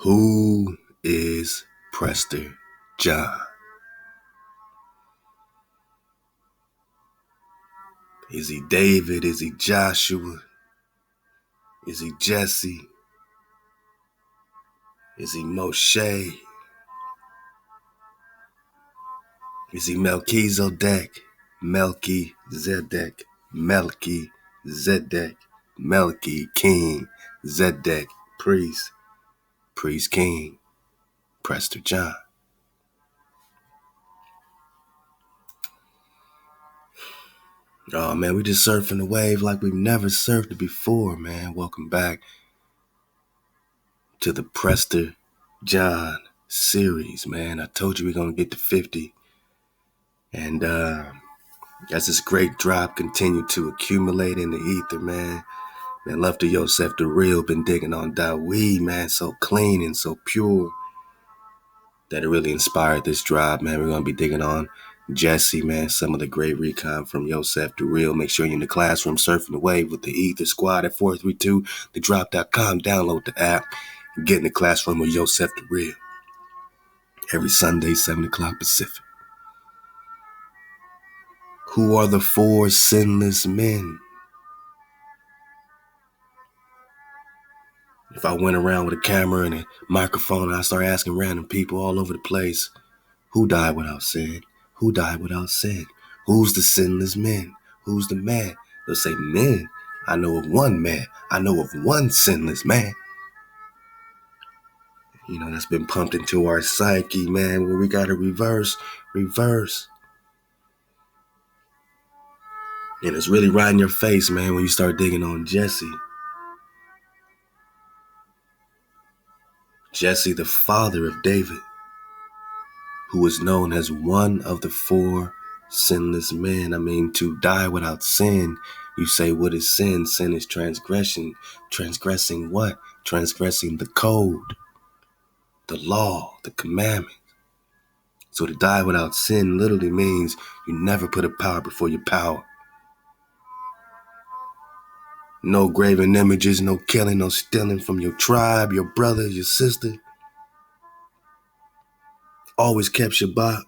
Who is Prester John? Is he David? Is he Joshua? Is he Jesse? Is he Moshe? Is he Melchizedek? Melchizedek, King, Zedek, priest king, Prester John. Oh man, we just surfing the wave like we've never surfed it before, man. Welcome back to the Prester John series, man. I told you we're gonna get to 50. And as this great drop continued to accumulate in the ether, man, love to Yosef the Real, been digging on Dawi, man, so clean and so pure that it really inspired this drop, man. We're going to be digging on Jesse, man, some of the great recon from Yosef the Real. Make sure you're in the classroom surfing the wave with the Ether Squad at 432thedrop.com. Download the app and get in the classroom with Yosef the Real. Every Sunday, 7 o'clock Pacific. Who are the four sinless men? If I went around with a camera and a microphone and I started asking random people all over the place, who died without sin? Who died without sin? Who's the sinless men? Who's the man? They'll say, men. I know of one man. I know of one sinless man. You know, that's been pumped into our psyche, man, where we got to reverse. And it's really right in your face, man, when you start digging on Jesse. Jesse, the father of David, who was known as one of the four sinless men. I mean, to die without sin, you say, what is sin? Sin is transgression. Transgressing what? Transgressing the code, the law, the commandment. So to die without sin literally means you never put a power before your power. No graven images, no killing, no stealing from your tribe, your brother, your sister. Always kept Shabbat.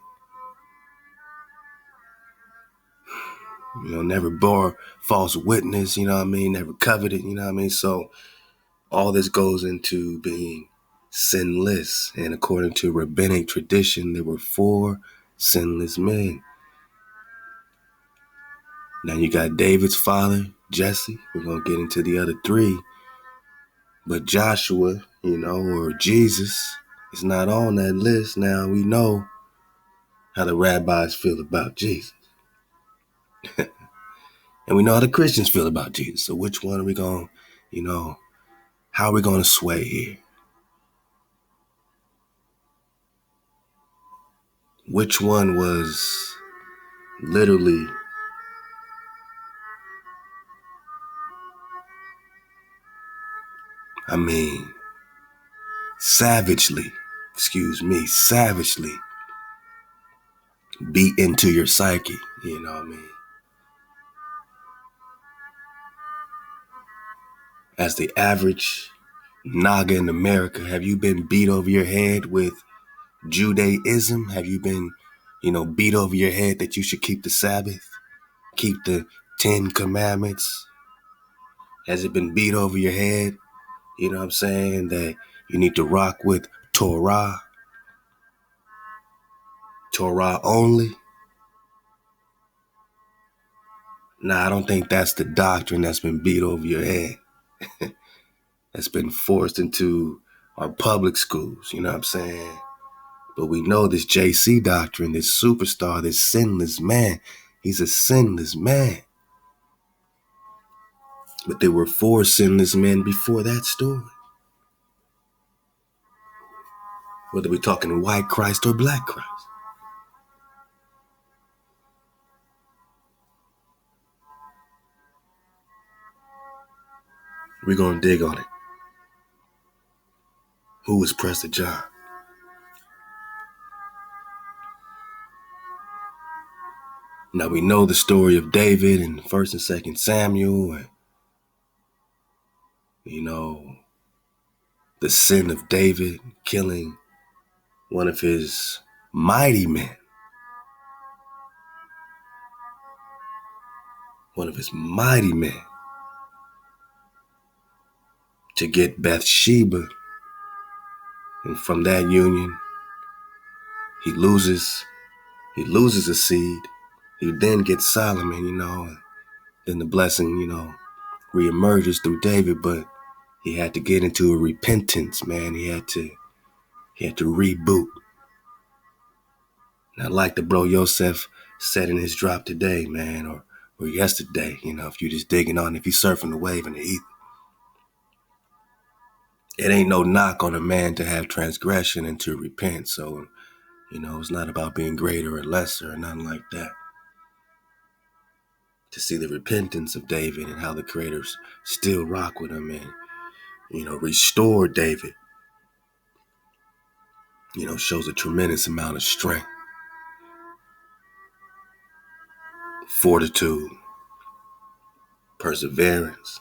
You know, never bore false witness, you know what I mean? Never coveted, you know what I mean? So all this goes into being sinless. And according to Rabbinic tradition, there were four sinless men. Now you got David's father, Jesse. We're going to get into the other three. But Joshua, you know, or Jesus is not on that list. Now we know how the rabbis feel about Jesus. And we know how the Christians feel about Jesus. So which one are we going to, you know, how are we going to sway here? Which one was literally savagely beat into your psyche, you know what I mean? As the average Naga in America, have you been beat over your head with Judaism? Have you been, you know, beat over your head that you should keep the Sabbath, keep the 10 Commandments? Has it been beat over your head, you know what I'm saying, that you need to rock with Torah only? Nah, I don't think that's the doctrine that's been beat over your head. That's been forced into our public schools, you know what I'm saying? But we know this JC doctrine, this superstar, this sinless man, he's a sinless man. But there were four sinless men before that story. Whether we're talking white Christ or black Christ. We're going to dig on it. Who was Prester John? Now we know the story of David in 1st and 2nd Samuel, and you know the sin of David killing one of his mighty men. One of his mighty men. To get Bathsheba. And from that union, he loses a seed. He then gets Solomon, and then the blessing, reemerges through David, but he had to get into a repentance, man. He had to reboot. And I like the bro Yosef said in his drop today, man, or yesterday, if you're just digging on, if you're surfing the wave in the ether. It ain't no knock on a man to have transgression and to repent. So, it's not about being greater or lesser or nothing like that. To see the repentance of David and how the Creator's still rock with him and, restore David, shows a tremendous amount of strength, fortitude, perseverance.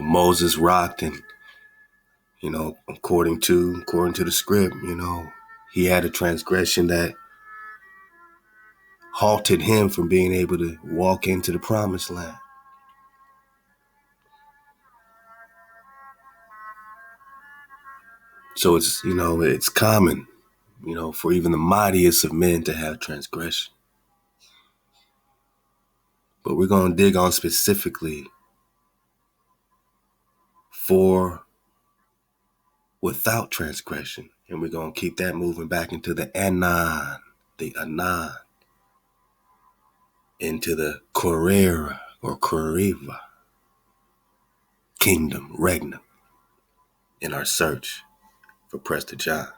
Moses rocked and, according to the script, he had a transgression that halted him from being able to walk into the promised land. So it's common, for even the mightiest of men to have transgression. But we're going to dig on specifically for without transgression. And we're going to keep that moving back into the Anan, into the Quivira or Quivira kingdom, regnum, in our search for Prester John.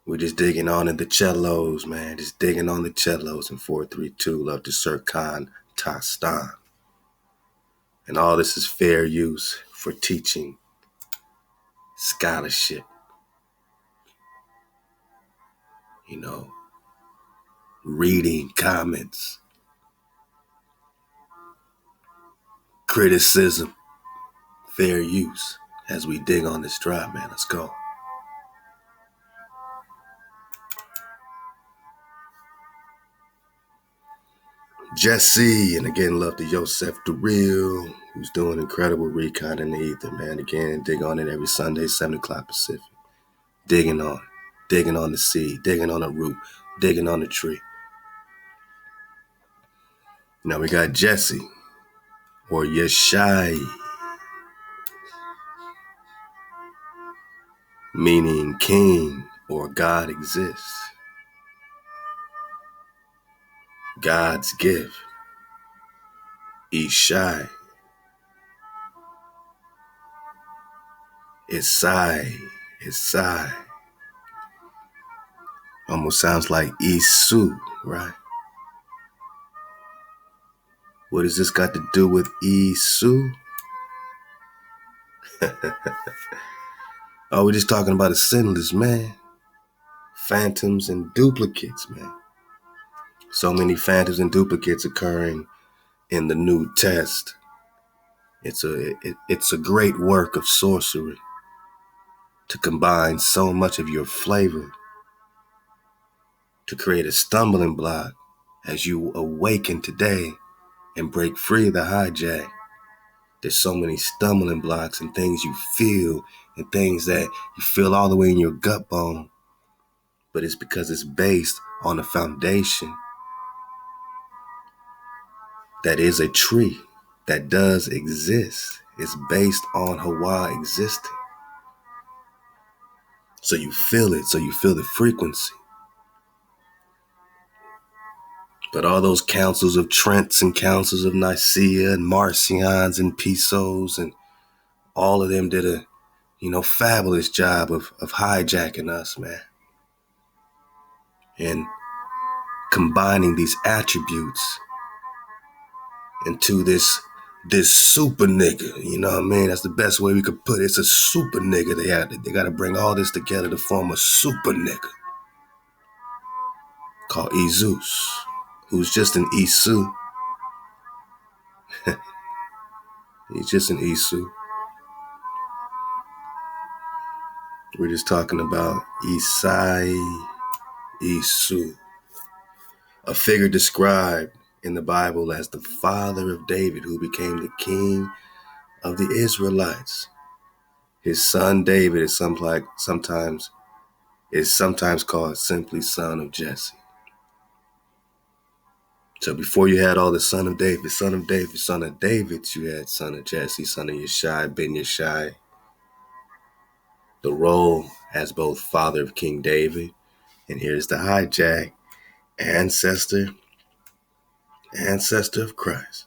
We're just digging on in the cellos, man. Just digging on the cellos in 432. Love to Sir Khan Tastan. And all this is fair use for teaching, scholarship. Reading comments, criticism, fair use as we dig on this drop, man. Let's go. Jesse, and again, love to Yosef the Real, who's doing incredible recon in the ether, man. Again, dig on it every Sunday, 7 o'clock Pacific. Digging on the seed, digging on the root, digging on the tree. Now we got Jesse, or Yeshai, meaning king or God exists. God's gift. Ishai. Isai. Almost sounds like Isu, right? What has this got to do with Isu? Oh, we're just talking about a sinless, man. Phantoms and duplicates, man. So many phantoms and duplicates occurring in the New Test. It's a great work of sorcery to combine so much of your flavor to create a stumbling block as you awaken today and break free of the hijack. There's so many stumbling blocks and things you feel and things that you feel all the way in your gut bone, but it's because it's based on a foundation that is a tree that does exist. It's based on Hawa existing. So you feel it, so you feel the frequency. But all those councils of Trents and councils of Nicaea and Marcions and Pisos and all of them did a, fabulous job of hijacking us, man. And combining these attributes into this super nigga, you know what I mean? That's the best way we could put it. It's a super nigga. They got to bring all this together to form a super nigga called Isus, who's just an Isu, He's just an Isu. We're just talking about Isai Isu, a figure described in the Bible as the father of David, who became the king of the Israelites. His son David is sometimes called simply son of Jesse. So before you had all the son of David, son of David, son of David, you had son of Jesse, son of Yeshai, ben Yeshai. The role as both father of King David, and here's the hijack, ancestor of Christ,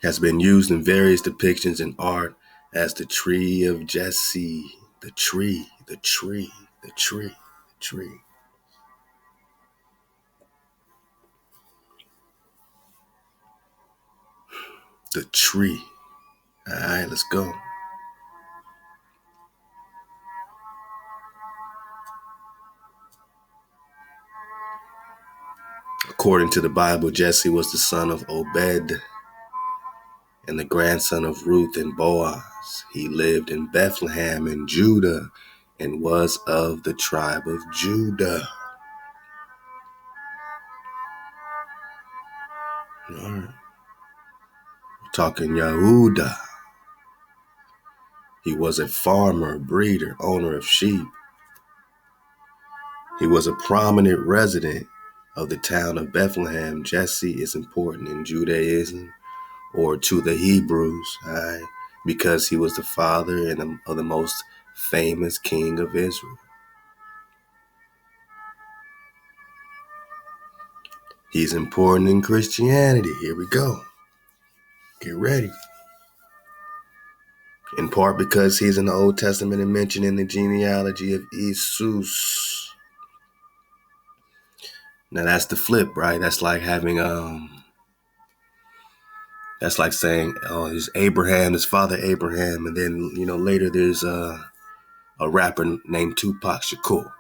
has been used in various depictions in art as the tree of Jesse, the tree. The tree. All right, let's go. According to the Bible, Jesse was the son of Obed and the grandson of Ruth and Boaz. He lived in Bethlehem in Judah and was of the tribe of Judah. All right. We're talking Yehuda. He was a farmer, breeder, owner of sheep. He was a prominent resident of the town of Bethlehem. Jesse is important in Judaism or to the Hebrews, right? Because he was the father of the most famous king of Israel. He's important in Christianity. Here we go. Get ready. In part because he's in the Old Testament and mentioned in the genealogy of Isus. Now that's the flip, right? That's like having that's like saying, oh, it's Abraham, his father Abraham, and then later there's a rapper named Tupac Shakur.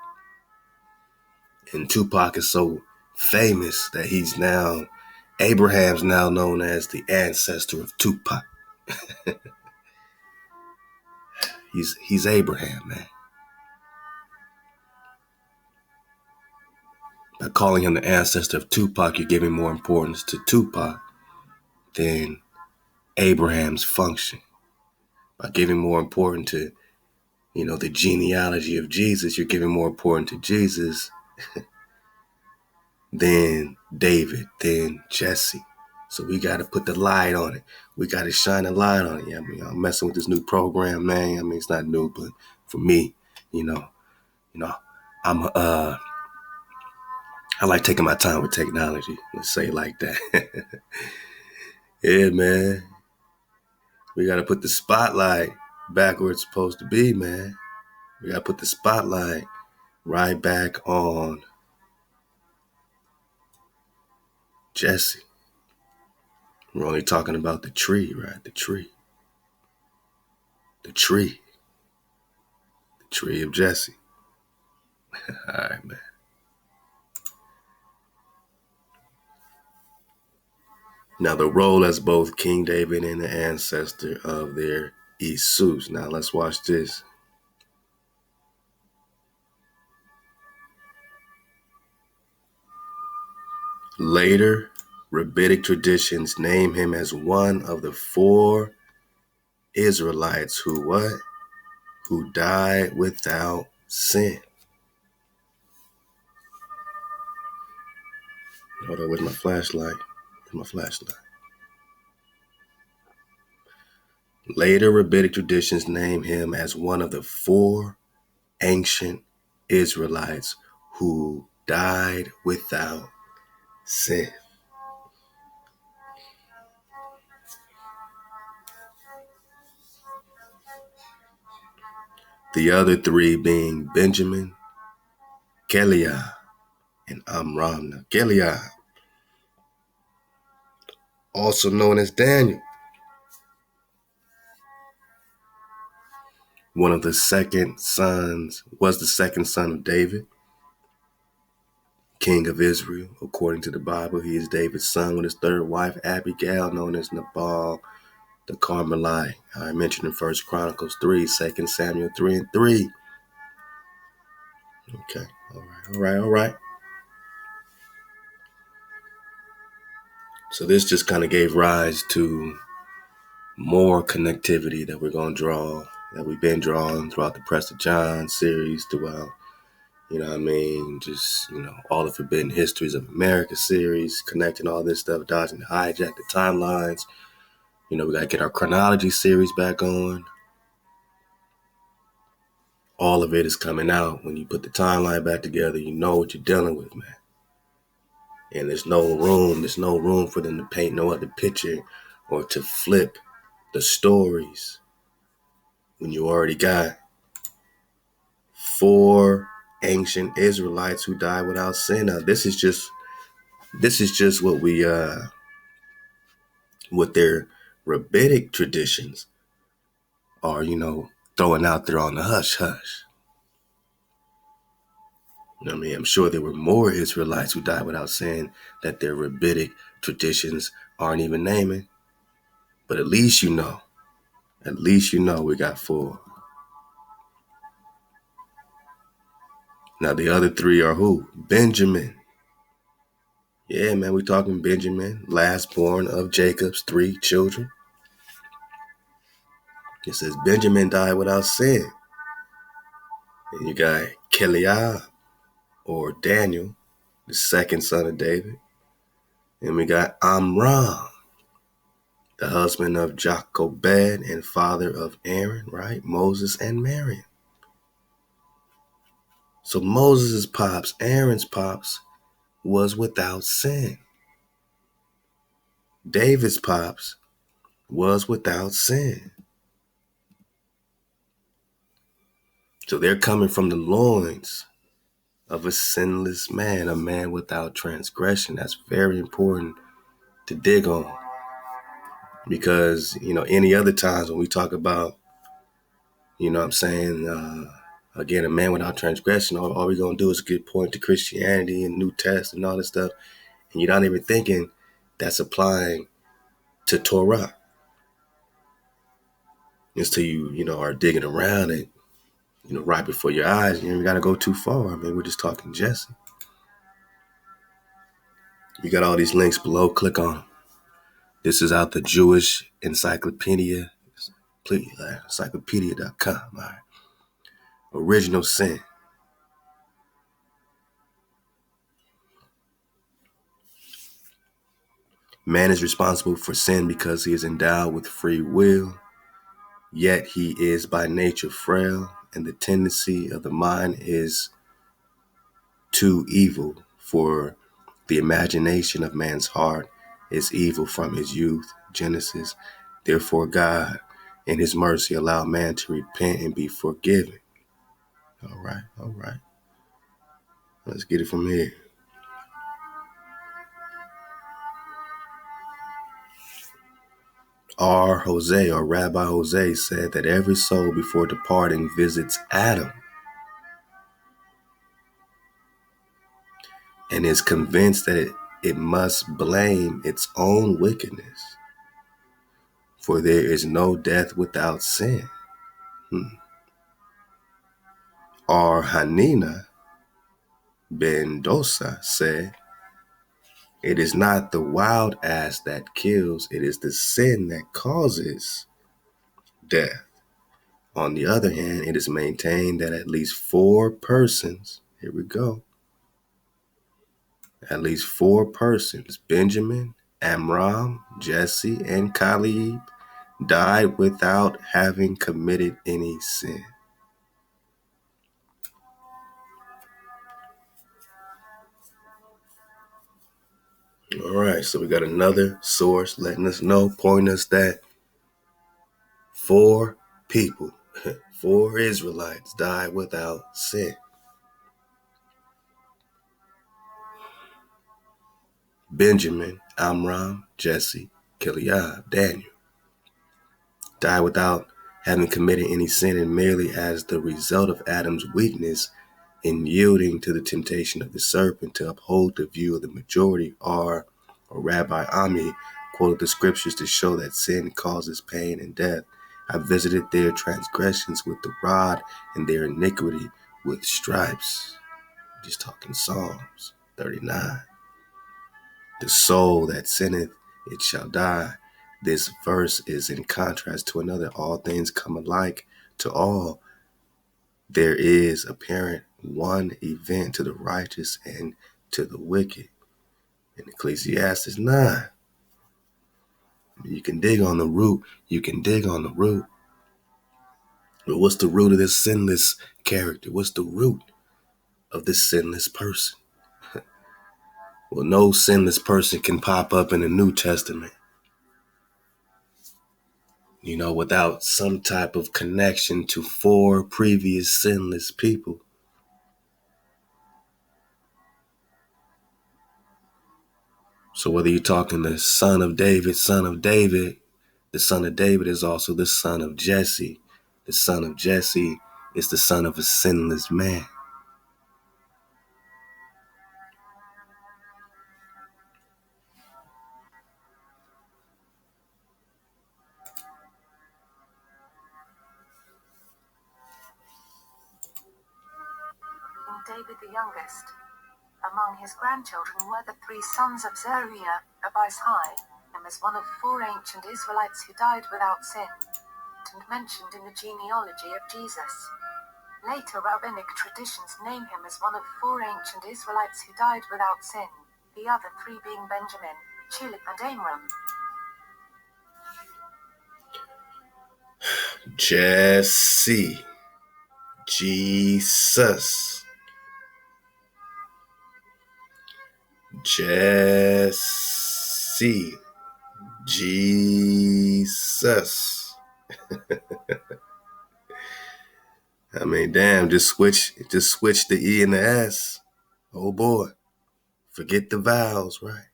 And Tupac is so famous that Abraham's now known as the ancestor of Tupac. He's Abraham, man. By calling him the ancestor of Tupac, you're giving more importance to Tupac than Abraham's function. By giving more importance to, the genealogy of Jesus, you're giving more importance to Jesus than David, than Jesse. So we got to put the light on it. We got to shine a light on it. Yeah, I'm messing with this new program, man. It's not new, but for me, I'm I like taking my time with technology. Let's say it like that. Yeah, man. We got to put the spotlight back where it's supposed to be, man. We got to put the spotlight right back on Jesse. We're only talking about the tree, right? The tree. The tree of Jesse. All right, man. Now, the role as both King David and the ancestor of their Isus. Now, let's watch this. Later, Rabbinic traditions name him as one of the 4 Israelites who died without sin. Hold on, where's my flashlight? Later, Rabbinic traditions name him as one of the 4 ancient Israelites who died without sin. The other 3 being Benjamin, Keliah, and Amram. Keliah, also known as Daniel, was the second son of David. king of Israel. According to the Bible, he is David's son with his third wife, Abigail, known as Nabal the Carmelite. I mentioned in 1 Chronicles 3, 2 Samuel 3 and 3. Okay, all right. So this just kind of gave rise to more connectivity that we're going to draw, that we've been drawing throughout the Prester John series, throughout, just, all the Forbidden Histories of America series, connecting all this stuff, dodging the hijack, the timelines. We got to get our chronology series back on. All of it is coming out. When you put the timeline back together, you know what you're dealing with, man. And there's no room for them to paint no other picture or to flip the stories when you already got 4 ancient Israelites who died without sin. Now, this is just what what their rabbinic traditions are, throwing out there on the hush hush. I'm sure there were more Israelites who died without sin that their rabbinic traditions aren't even naming. But at least we got 4. Now the other 3 are who? Benjamin. Yeah, man, we're talking Benjamin, last born of Jacob's 3 children. It says Benjamin died without sin. And you got Keliab, or Daniel, the second son of David. And we got Amram, the husband of Jochebed and father of Aaron, right? Moses and Miriam. So Moses' pops, Aaron's pops, was without sin. David's pops was without sin. So they're coming from the loins of a sinless man, a man without transgression. That's very important to dig on. Because, any other times when we talk about, again, a man without transgression, all we're going to do is point to Christianity and New Testament and all this stuff. And you're not even thinking that's applying to Torah. Until you are digging around it, right before your eyes. You got to go too far. I mean, we're just talking Jesse. You got all these links below. Click on them. This is out the Jewish Encyclopedia. Encyclopedia.com. All right. Original sin. Man is responsible for sin because he is endowed with free will, yet he is by nature frail, and the tendency of the mind is to evil, for the imagination of man's heart is evil from his youth. Genesis. Therefore God, in his mercy, allowed man to repent and be forgiven. All right. Let's get it from here. Hosea, or Rabbi Hosea, said that every soul before departing visits Adam and is convinced that it must blame its own wickedness, for there is no death without sin. Hanina ben Dosa said, it is not the wild ass that kills, it is the sin that causes death. On the other hand, it is maintained that at least 4 persons, here we go, at least 4 persons, Benjamin, Amram, Jesse, and Caleb, died without having committed any sin. All right, so we got another source letting us know, pointing us that 4 people, 4 Israelites died without sin. Benjamin, Amram, Jesse, Keliab, Daniel died without having committed any sin, and merely as the result of Adam's weakness in yielding to the temptation of the serpent to uphold the view of the majority or Rabbi Ami quoted the scriptures to show that sin causes pain and death. I visited their transgressions with the rod and their iniquity with stripes. Just talking Psalms 39. The soul that sinneth, it shall die. This verse is in contrast to another. All things come alike to all. There is apparent one event to the righteous and to the wicked. In Ecclesiastes 9. You can dig on the root. But what's the root of this sinless character? What's the root of this sinless person? Well, no sinless person can pop up in the New Testament, without some type of connection to 4 previous sinless people. So whether you're talking the son of David, the son of David is also the son of Jesse. The son of Jesse is the son of a sinless man. David the youngest. Among his grandchildren were the 3 sons of Zeruiah, Abishai, him as one of 4 ancient Israelites who died without sin, and mentioned in the genealogy of Jesus. Later rabbinic traditions name him as one of 4 ancient Israelites who died without sin, the other 3 being Benjamin, Chilip, and Amram. Jesse, Jesus. Jesse, Jesus. I mean, damn, just switch the E and the S. Oh boy. Forget the vowels, right?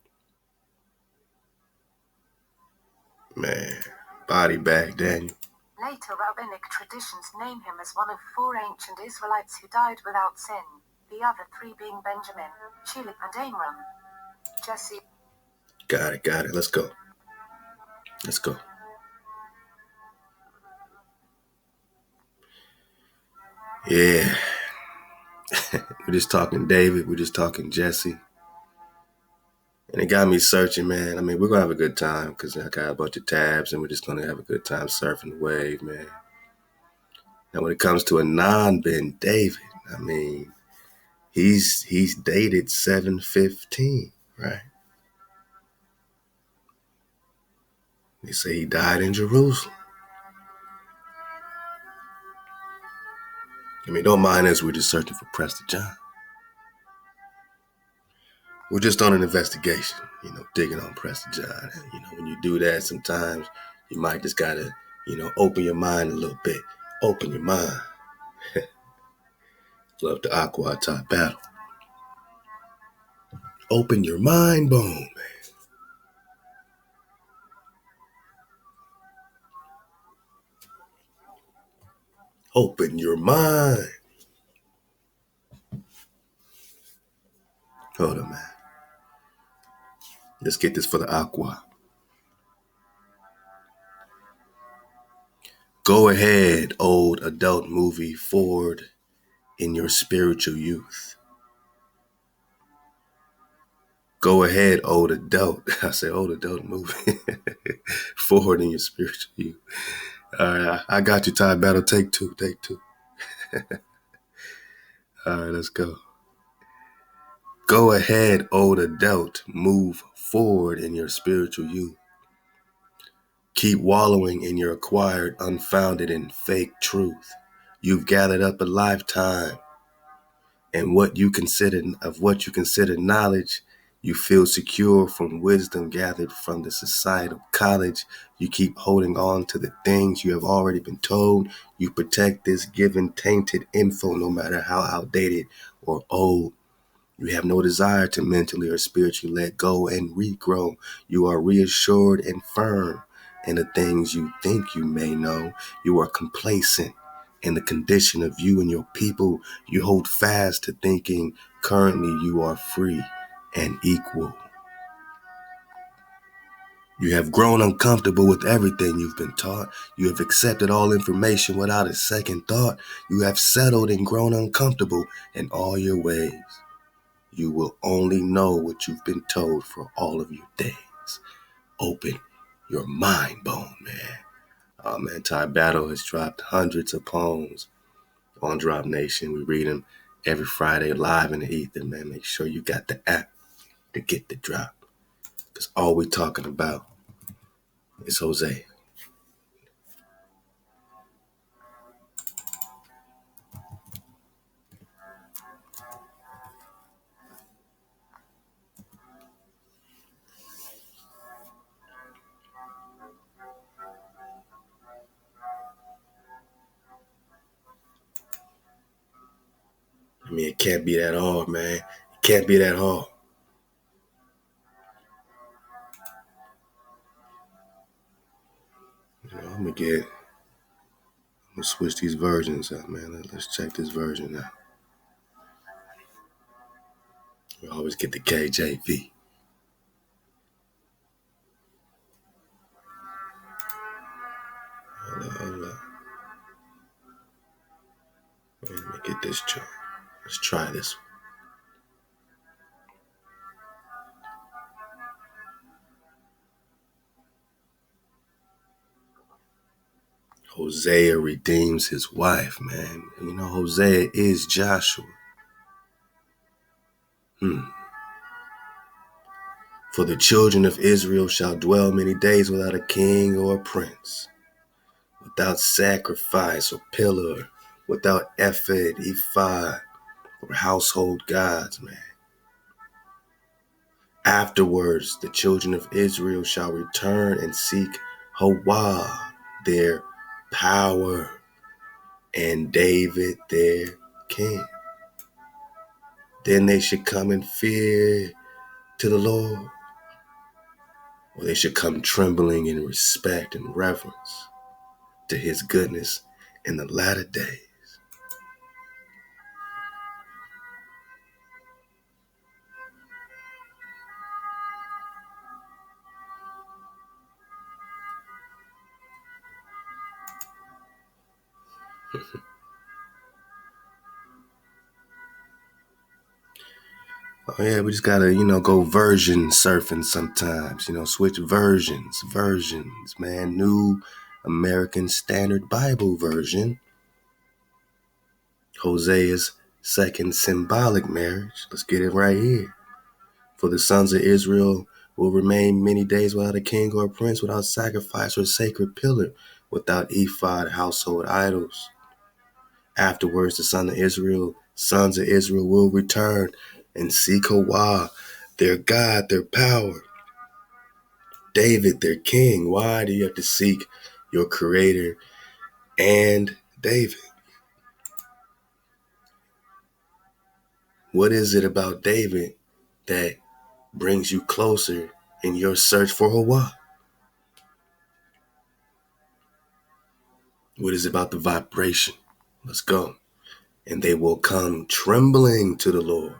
Man, body bag, Daniel. Later rabbinic traditions name him as one of 4 ancient Israelites who died without sin, the other 3 being Benjamin, Chilip, and Amram. Jesse. Got it. Let's go. Yeah. We're just talking David. We're just talking Jesse. And it got me searching, man. I mean, we're going to have a good time because I got a bunch of tabs and we're just going to have a good time surfing the wave, man. Now, when it comes to Anan ben David, I mean, he's dated 715, right? They say he died in Jerusalem. I mean, don't mind us. We're just searching for Prester John. We're just on an investigation, digging on Prester John. And, when you do that, sometimes you might just got to, open your mind a little bit. Open your mind. Love the Ahchwa top battle. Open your mind bone, man. Open your mind. Hold on, man. Let's get this for the Ahchwa. Go ahead, old adult movie, forward in your spiritual youth. Go ahead, old adult. I say old adult movie. Forward in your spiritual youth. All right, I got you, Ty Battle. Take two. All right, let's go. Go ahead, old adult. Move forward in your spiritual youth. Keep wallowing in your acquired, unfounded, and fake truth. You've gathered up a lifetime, and what you consider knowledge, you feel secure from wisdom gathered from the societal college. You keep holding on to the things you have already been told. You protect this given tainted info no matter how outdated or old. You have no desire to mentally or spiritually let go and regrow. You are reassured and firm in the things you think you may know. You are complacent and the condition of you and your people, you hold fast to thinking currently you are free and equal. You have grown uncomfortable with everything you've been taught. You have accepted all information without a second thought. You have settled and grown uncomfortable in all your ways. You will only know what you've been told for all of your days. Open your mind bone, man. Ty Battle has dropped hundreds of poems on Drop Nation. We read them every Friday live in the ether, man. Make sure you got the app to get the drop. Because all we're talking about is Hosea. I mean, it can't be that hard, man. It can't be that hard. You know, I'm gonna switch these versions up, man. Let's check this version out. We always get the KJV. Hold up. Let me get this chart. Let's try this one. Hosea redeems his wife, man. You know, Hosea is Joshua. For the children of Israel shall dwell many days without a king or a prince, without sacrifice or pillar, without ephod, ephod, or household gods, man. Afterwards, the children of Israel shall return and seek Ahchwa, their power, and David, their king. Then they should come in fear to the Lord, or they should come trembling in respect and reverence to his goodness in the latter days. Oh yeah, we just gotta, go version surfing sometimes, switch versions, man. New American Standard Bible version. Hosea's second symbolic marriage. Let's get it right here. For the sons of Israel will remain many days without a king or a prince, without sacrifice or sacred pillar, without ephod, household idols. Afterwards, the sons of Israel will return and seek Ahchwa, their God, their power. David, their king. Why do you have to seek your creator and David? What is it about David that brings you closer in your search for Ahchwa? What is it about the vibration? Let's go. And they will come trembling to the Lord.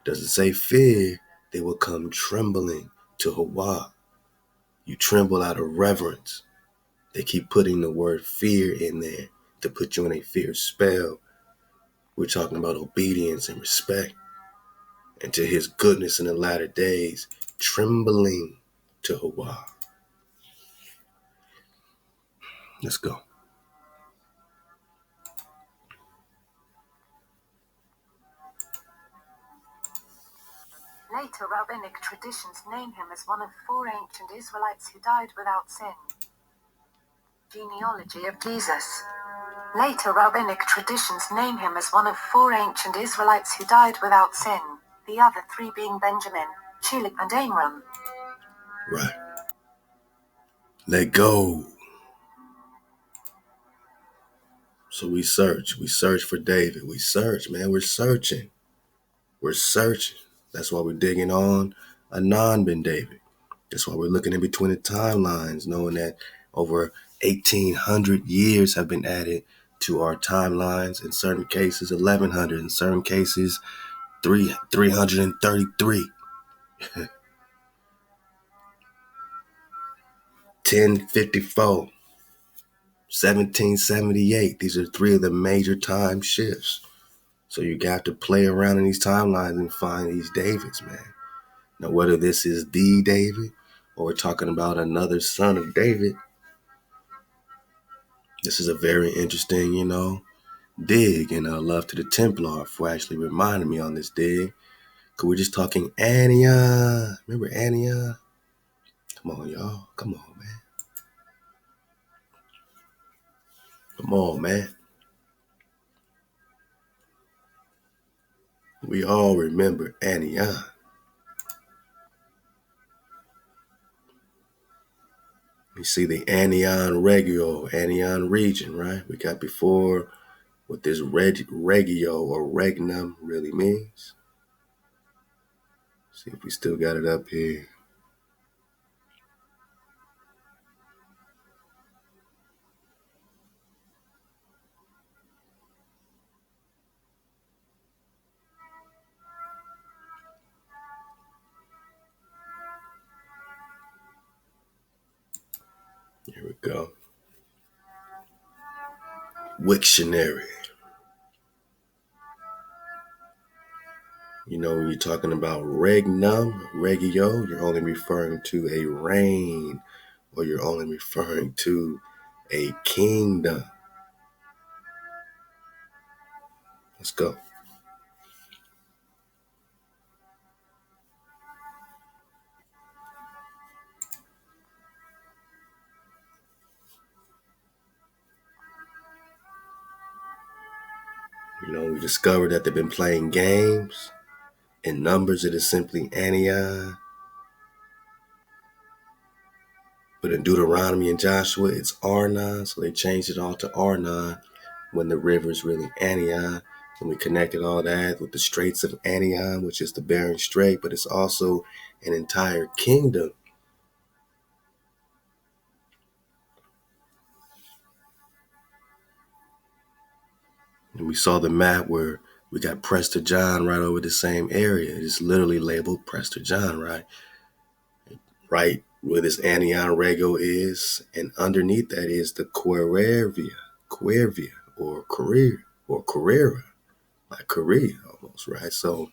Doesn't say fear. They will come trembling to Ahchwa. You tremble out of reverence. They keep putting the word fear in there to put you in a fear spell. We're talking about obedience and respect. And to his goodness in the latter days, trembling to Ahchwa. Let's go. Later rabbinic traditions name him as one of 4 ancient Israelites who died without sin. Genealogy of Jesus. Later rabbinic traditions name him as one of 4 ancient Israelites who died without sin, the other 3 being Benjamin, Shelah, and Amram. Right. Let go. So we search for David. We search, man. We're searching. That's why we're digging on Anan ben David. That's why we're looking in between the timelines, knowing that over 1,800 years have been added to our timelines. In certain cases, 1100. In certain cases, 333. 1054. 1778. These are three of the major time shifts. So you got to play around in these timelines and find these Davids, man. Now, whether this is the David or we're talking about another son of David, this is a very interesting, dig. And love to the Templar for actually reminding me on this dig. Because we're just talking Anian. Remember Anian? Come on, y'all. Come on, man. Come on, man. We all remember Anian. You see the Anian Region, right? We got before what this regio or regnum really means. See if we still got it up here. Here we go. Wiktionary. When you're talking about regnum, regio, you're only referring to a reign, or you're only referring to a kingdom. Let's go. We discovered that they've been playing games. In numbers, it is simply Anian. But in Deuteronomy and Joshua, it's Arnon. So they changed it all to Arnon when the river is really Anian. And we connected all that with the straits of Anian, which is the Bering Strait, but it's also an entire kingdom. And we saw the map where we got Prester John right over the same area. It's literally labeled Prester John, right? Right where this Anian Rego is. And underneath that is the Quivira or Carrera, like Korea almost, right? So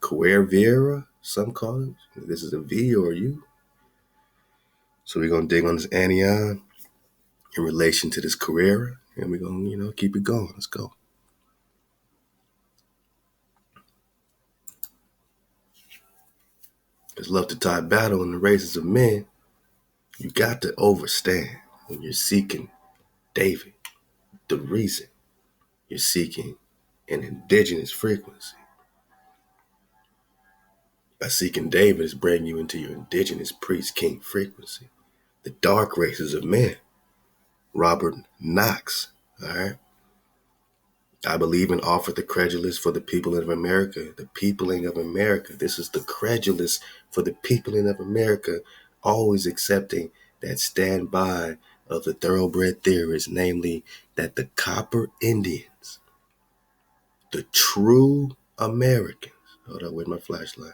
Quivira, some call it. This is a V or a U. So we're going to dig on this Anian in relation to this Carrera. And we're going to, keep it going. Let's go. Because love to tie battle in the races of men, you got to overstand when you're seeking David, the reason you're seeking an indigenous frequency. By seeking David is bringing you into your indigenous priest-king frequency. The dark races of men. Robert Knox, all right? I believe and offer the credulous for the people of America, the peopling of America. This is the credulous for the peopling of America, always accepting that standby of the thoroughbred theorists, namely that the Copper Indians, the true Americans, hold up with my flashlight.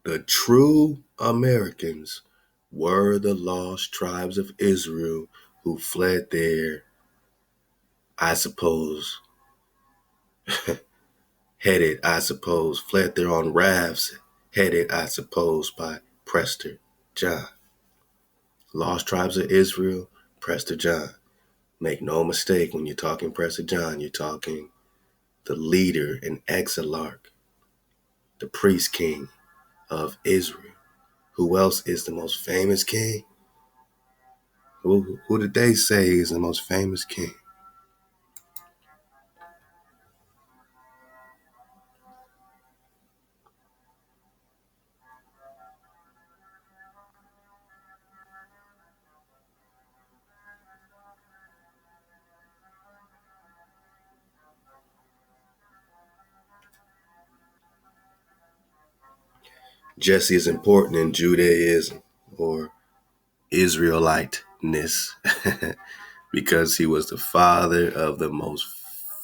The true Americans were the lost tribes of Israel who fled there, I suppose, fled there on rafts, headed, I suppose, by Prester John. Lost tribes of Israel, Prester John. Make no mistake, when you're talking Prester John, you're talking the leader and exilarch, the priest king of Israel. Who else is the most famous king? Who did they say is the most famous king? Jesse is important in Judaism or Israeliteness. because he was the father of the most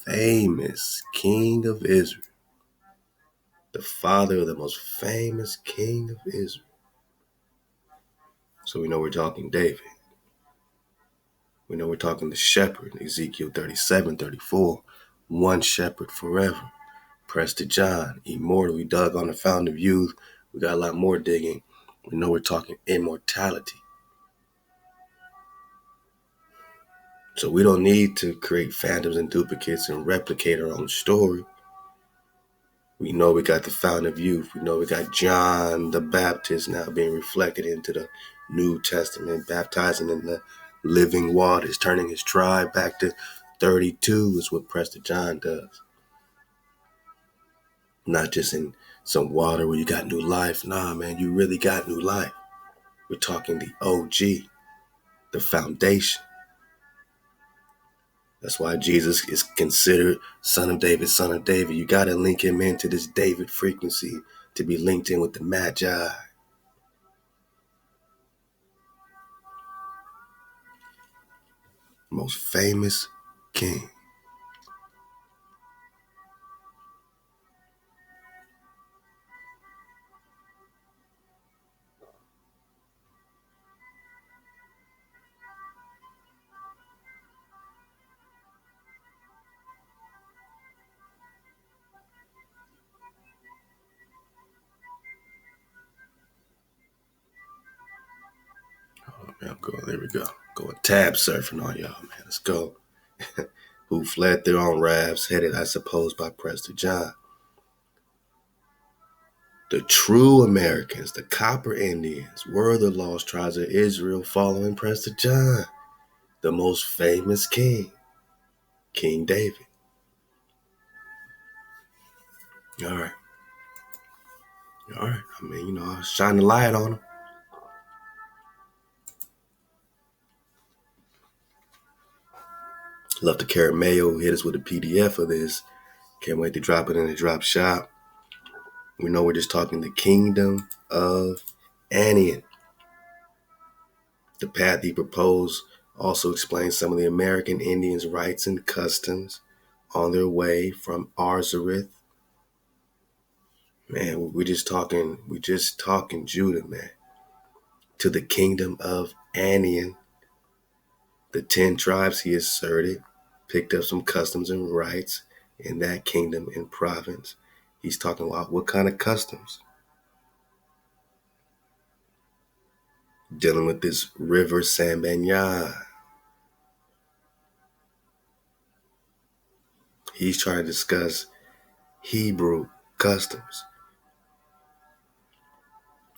famous king of Israel. The father of the most famous king of Israel. So we know we're talking David. We know we're talking the shepherd, Ezekiel 37:34. One shepherd forever. Prester John, immortal. We dug on the fountain of youth. We got a lot more digging. We know we're talking immortality. So we don't need to create phantoms and duplicates and replicate our own story. We know we got the fountain of youth. We know we got John the Baptist now being reflected into the New Testament, baptizing in the living waters, turning his tribe back to 32 is what Prester John does. Not just in some water where you got new life. Nah, man, you really got new life. We're talking the OG, the foundation. That's why Jesus is considered son of David, son of David. You got to link him into this David frequency to be linked in with the Magi. Most famous king. Oh, man, there we go. Going tab surfing on y'all, man. Let's go. Who fled their own rafts, headed, I suppose, by Prester John. The true Americans, the Copper Indians, were the lost tribes of Israel following Prester John, the most famous king, King David. All right. I mean, I shine the light on him. Love to carry mayo. Hit us with a PDF of this. Can't wait to drop it in the drop shop. We know we're just talking the kingdom of Anian. The path he proposed also explains some of the American Indians' rights and customs on their way from Arzareth. Man, we're just talking Judah, man. To the kingdom of Anian. The 10 tribes he asserted picked up some customs and rights in that kingdom and province. He's talking about what kind of customs? Dealing with this river Sambanya. He's trying to discuss Hebrew customs.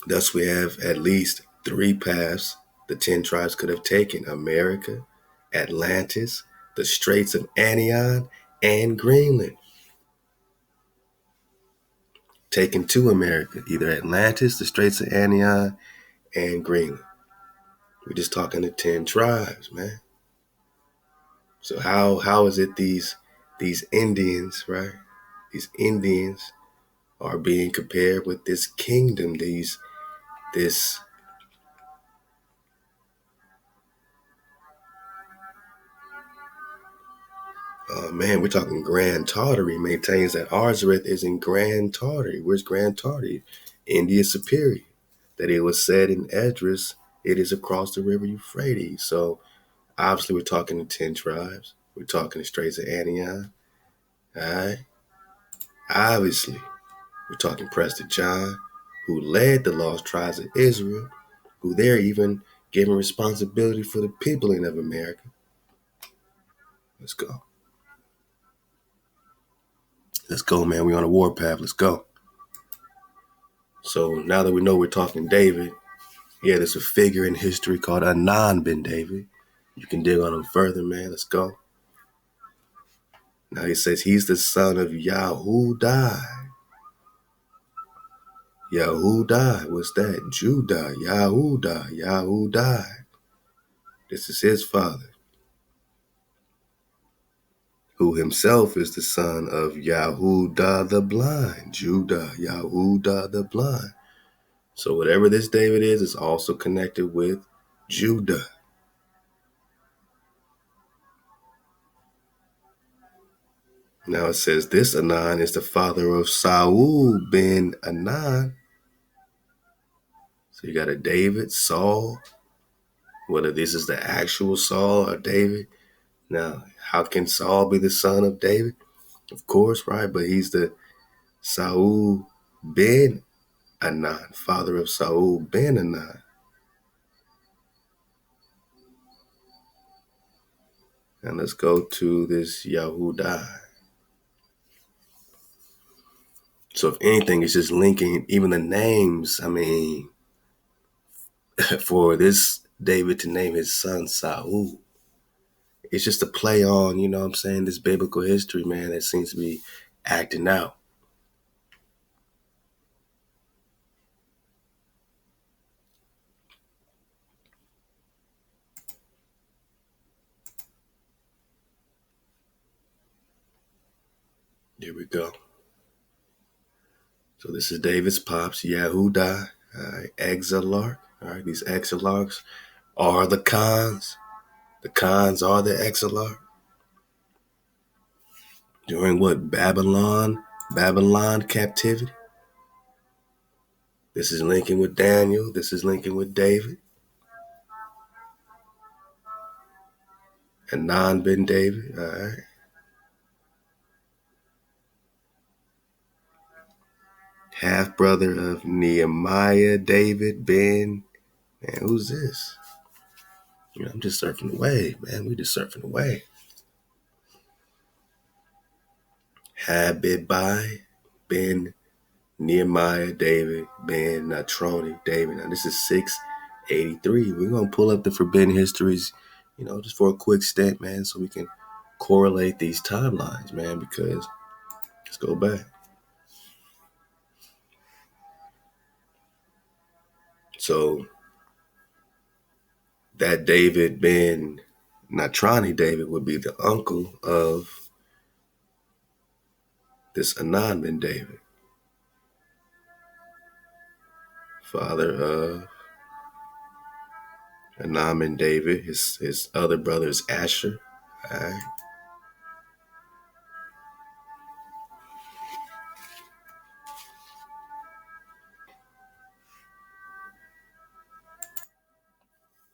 Thus, we have at least 3 paths the 10 tribes could have taken: America, Atlantis, the Straits of Anian, and Greenland. Taken to America, either Atlantis, the Straits of Anian, and Greenland. We're just talking the 10 tribes, man. So how is it these Indians, right? These Indians are being compared with this kingdom, this man, we're talking Grand Tartary maintains that Arzareth is in Grand Tartary. Where's Grand Tartary? India Superior. That it was said in Esdras, it is across the river Euphrates. So obviously we're talking the 10 tribes. We're talking the Straits of Anian. All right. Obviously, we're talking Prester John, who led the lost tribes of Israel, who they're even given responsibility for the peopling of America. Let's go. Let's go, man. We're on a warpath. Let's go. So now that we know we're talking David, yeah, there's a figure in history called Anan ben David. You can dig on him further, man. Let's go. Now he says he's the son of Yahudah. Yahudah, what's that? Judah, Yahudah. This is his father, who himself is the son of Yahudah the blind. Judah, Yahudah the blind. So whatever this David is also connected with Judah. Now it says this Anan is the father of Saul ben Anan. So you got a David, Saul. Whether this is the actual Saul or David. Now, how can Saul be the son of David? Of course, right? But he's the Saul ben Anan, father of Saul ben Anan. And let's go to this Yahudah. So if anything, it's just linking even the names. I mean, for this David to name his son Saul, it's just a play on, you know what I'm saying, this biblical history, man, that seems to be acting out. Here we go. So this is David's pops, Yahudah, Exarch. All right, these exarchs are the Khans. The Khans are the exarch. During what? Babylon captivity. This is linking with Daniel. This is linking with David. Anan ben David. All right. Half brother of Nehemiah David ben. Man, who's this? You know, I'm just surfing away, man. We just surfing away. Habibai ben Nehemiah David ben Natroni David. Now this is 683. We're gonna pull up the forbidden histories, you know, just for a quick stint, man, so we can correlate these timelines, man, because let's go back. So that David ben Natrani David would be the uncle of this Anan ben David, father of Anan ben David. His other brother is Asher. All right.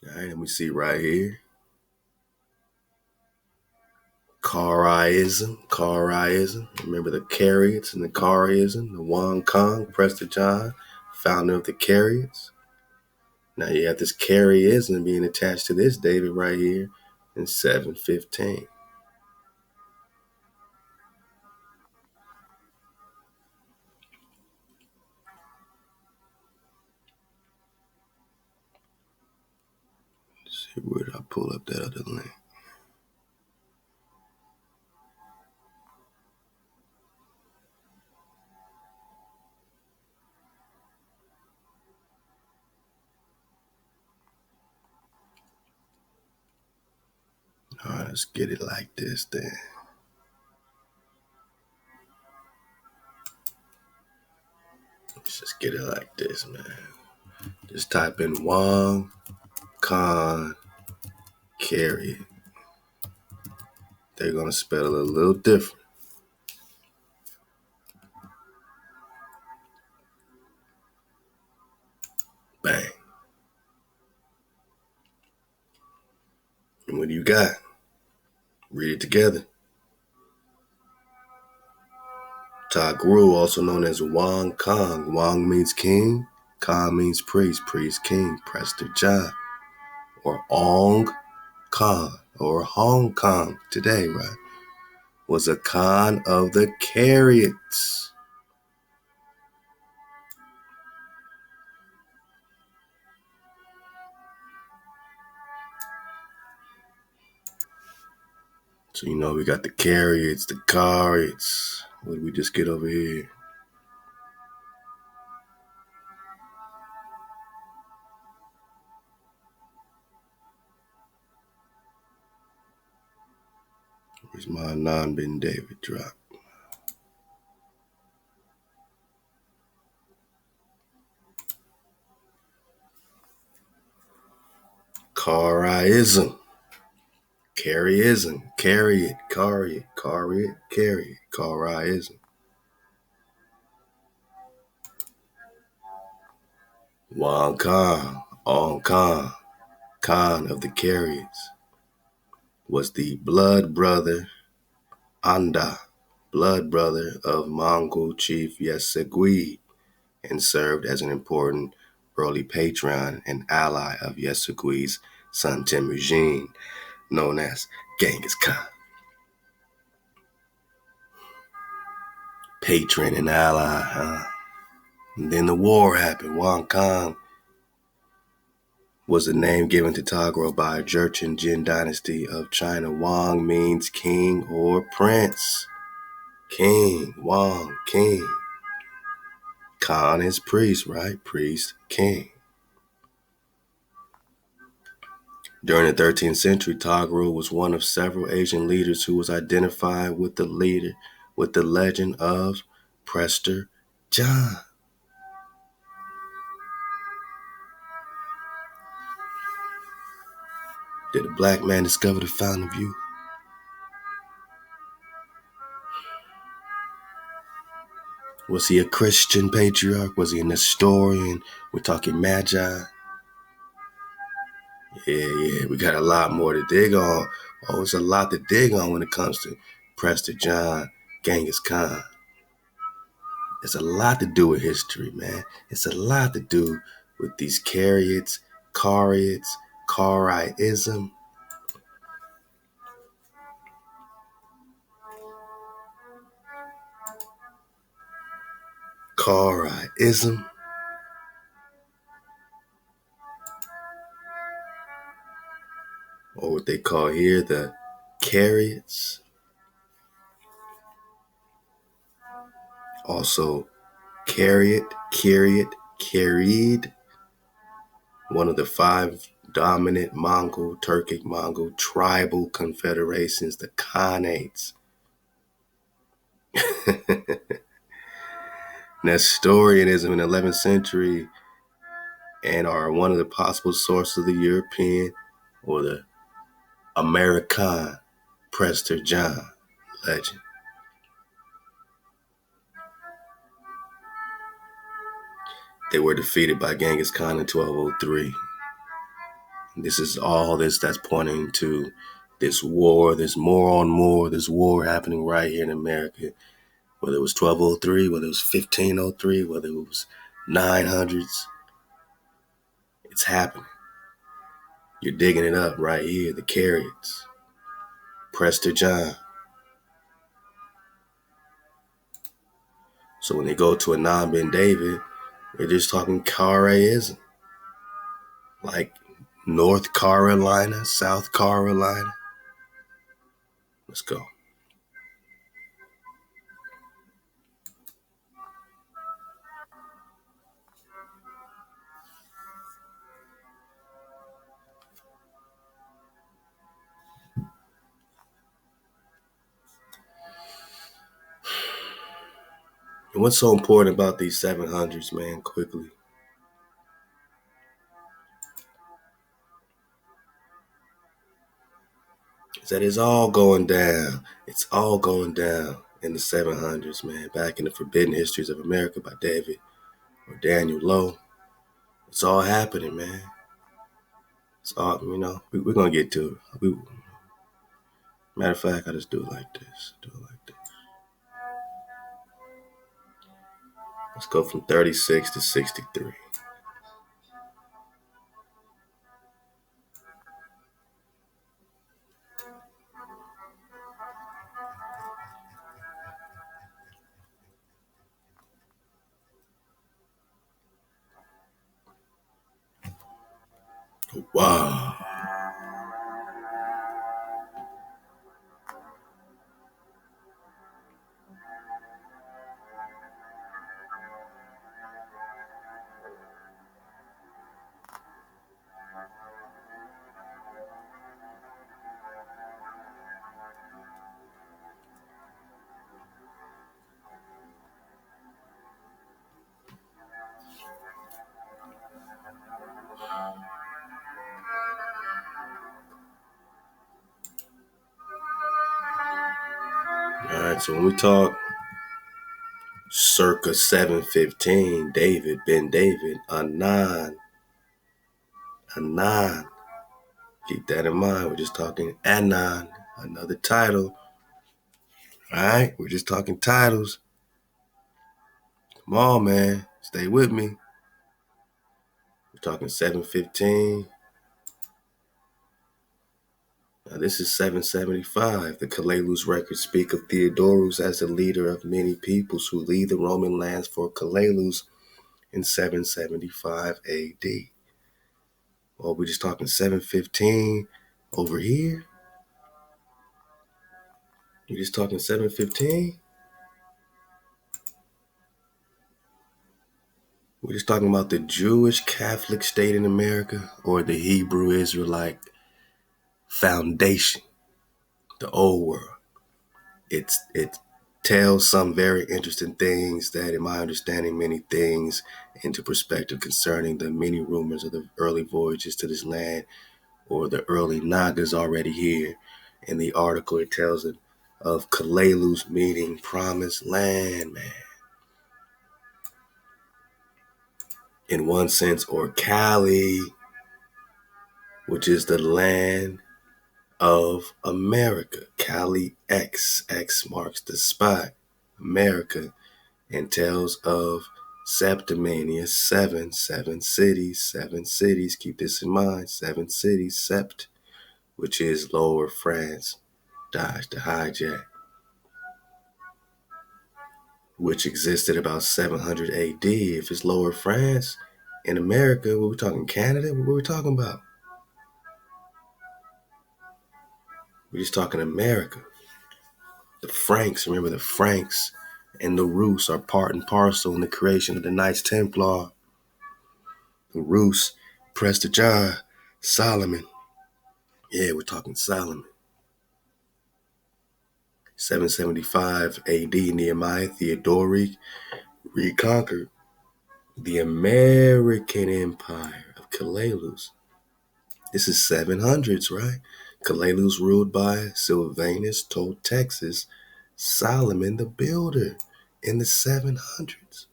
All right, and we see right here Karaiism. Remember the Karaites and the Karaiism, the Wang Kong, Prester John, founder of the Karaites. Now you have this Karaiism being attached to this David right here in 715. Let's see, where did I pull up that other link? All right, let's get it like this then. Let's just get it like this, man. Just type in Wang Khan Carry. They're going to spell it a little different. Bang. And what do you got? Read it together. Tagru, also known as Wang Kong. Wang means king. Kong means priest. Priest, king. Prester John. Or Ong Kong. Or Hong Kong today, right? Was a Khan of the Karaites. So, you know, we got the Karaites, the Karaites. What did we just get over here? Where's my Anan ben David drop? Karaiism. Carryism. Carry it. Karaiism. Wan Khan, On Khan, Khan of the Karaites, was the blood brother, Anda, blood brother of Mongol chief Yesegui, and served as an important early patron and ally of Yesegui's son Temujin, known as Genghis Khan. Patron and ally, huh? And then the war happened. Wan Khan was the name given to Tagro by Jurchen Jin dynasty of China. Wang means king or prince. King, Wang, king. Khan is priest, right? Priest, king. During the 13th century, Tagro was one of several Asian leaders who was identified with the legend of Prester John. Did a black man discover the fountain of youth? Was he a Christian patriarch? Was he an historian? We're talking magi. Yeah, we got a lot more to dig on. Oh, it's a lot to dig on when it comes to Prester John, Genghis Khan. It's a lot to do with history, man. It's a lot to do with these Karaites, Karaitism. Karaitism. Or what they call here the Karaites. Also, Karid, one of the 5 dominant Turkic Mongol tribal confederations, the Khanates. Nestorianism in the 11th century and are one of the possible sources of the European or the Ame'rican Prester John legend. They were defeated by Genghis Khan in 1203. This is all that's pointing to this war, this war happening right here in America. Whether it was 1203, whether it was 1503, whether it was 900s, it's happening. You're digging it up right here, the Karaites, Prester John. So when they go to Anan ben David, they're just talking Karaiism. Like North Carolina, South Carolina. Let's go. And what's so important about these 700s, man, quickly? Is that it's all going down. It's all going down in the 700s, man. Back in the Forbidden Histories of America by David or Daniel Lowe. It's all happening, man. It's all, we're going to get to it. Matter of fact, I just do it like this. Let's go from 36 to 63. Wow. right, so when we talk circa 715, David, Ben David, Anan, keep that in mind. We're just talking Anan, another title. All right, we're just talking titles. Come on, man, stay with me. We're talking 715. Now, this is 775. The Kalalus records speak of Theodorus as the leader of many peoples who lead the Roman lands for Kalalus in 775 AD. Well, we're just talking 715 over here. You're just talking 715? We're just talking about the Jewish Catholic state in America or the Hebrew Israelite foundation, the old world. It tells some very interesting things that, in my understanding, many things into perspective concerning the many rumors of the early voyages to this land or the early Nagas already here. In the article, it tells it of Kalalus meaning promised land, man. In one sense, or Cali, which is the land of America. Cali X marks the spot, America, and tells of Septimania, seven cities, keep this in mind, 7 cities, Sept, which is Lower France, Dodge the hijack, which existed about 700 AD. If it's Lower France in America, what we talking, Canada? What we talking about? We're just talking America. The Franks, remember the Franks and the Rus are part and parcel in the creation of the Knights Templar. The Rus, Prester John, Solomon. Yeah, we're talking Solomon. 775 AD, Nehemiah Theodoric reconquered the Ame'rican Empire of Kalalus. This is 700s, right? Kalalus ruled by Sylvanus told Texas, Solomon the Builder in the 700s.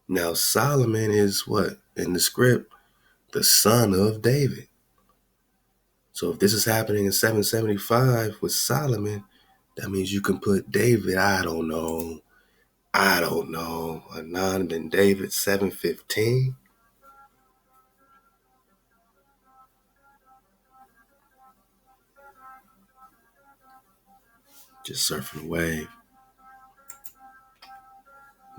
Now, Solomon is what? In the script, the son of David. So if this is happening in 775 with Solomon, that means you can put David, I don't know. Anan and David, 715. Just surfing the wave.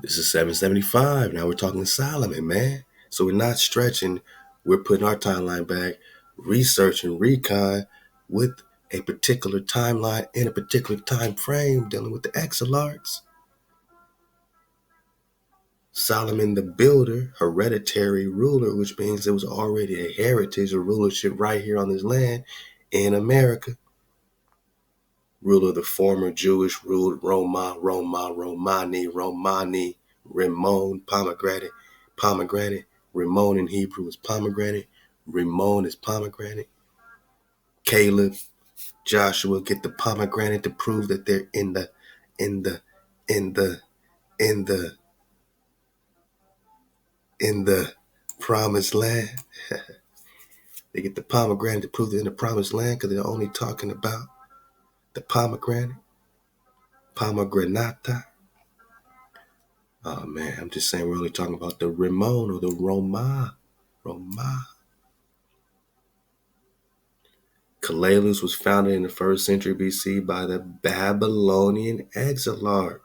This is 775. Now we're talking Solomon, man. So we're not stretching. We're putting our timeline back, researching recon with a particular timeline in a particular time frame, dealing with the Exalarts. Solomon the Builder, hereditary ruler, which means there was already a heritage or rulership right here on this land in America. Ruler of the former Jewish ruled Romani, Ramon, pomegranate. Ramon in Hebrew is pomegranate. Ramon is pomegranate. Caleb, Joshua get the pomegranate to prove that they're in the promised land. They get the pomegranate to prove they're in the promised land because they're only talking about the pomegranate. Pomegranata. Oh man, I'm just saying we're only talking about the Ramon or the Roma. Kalalus was founded in the 1st century BC by the Babylonian exarch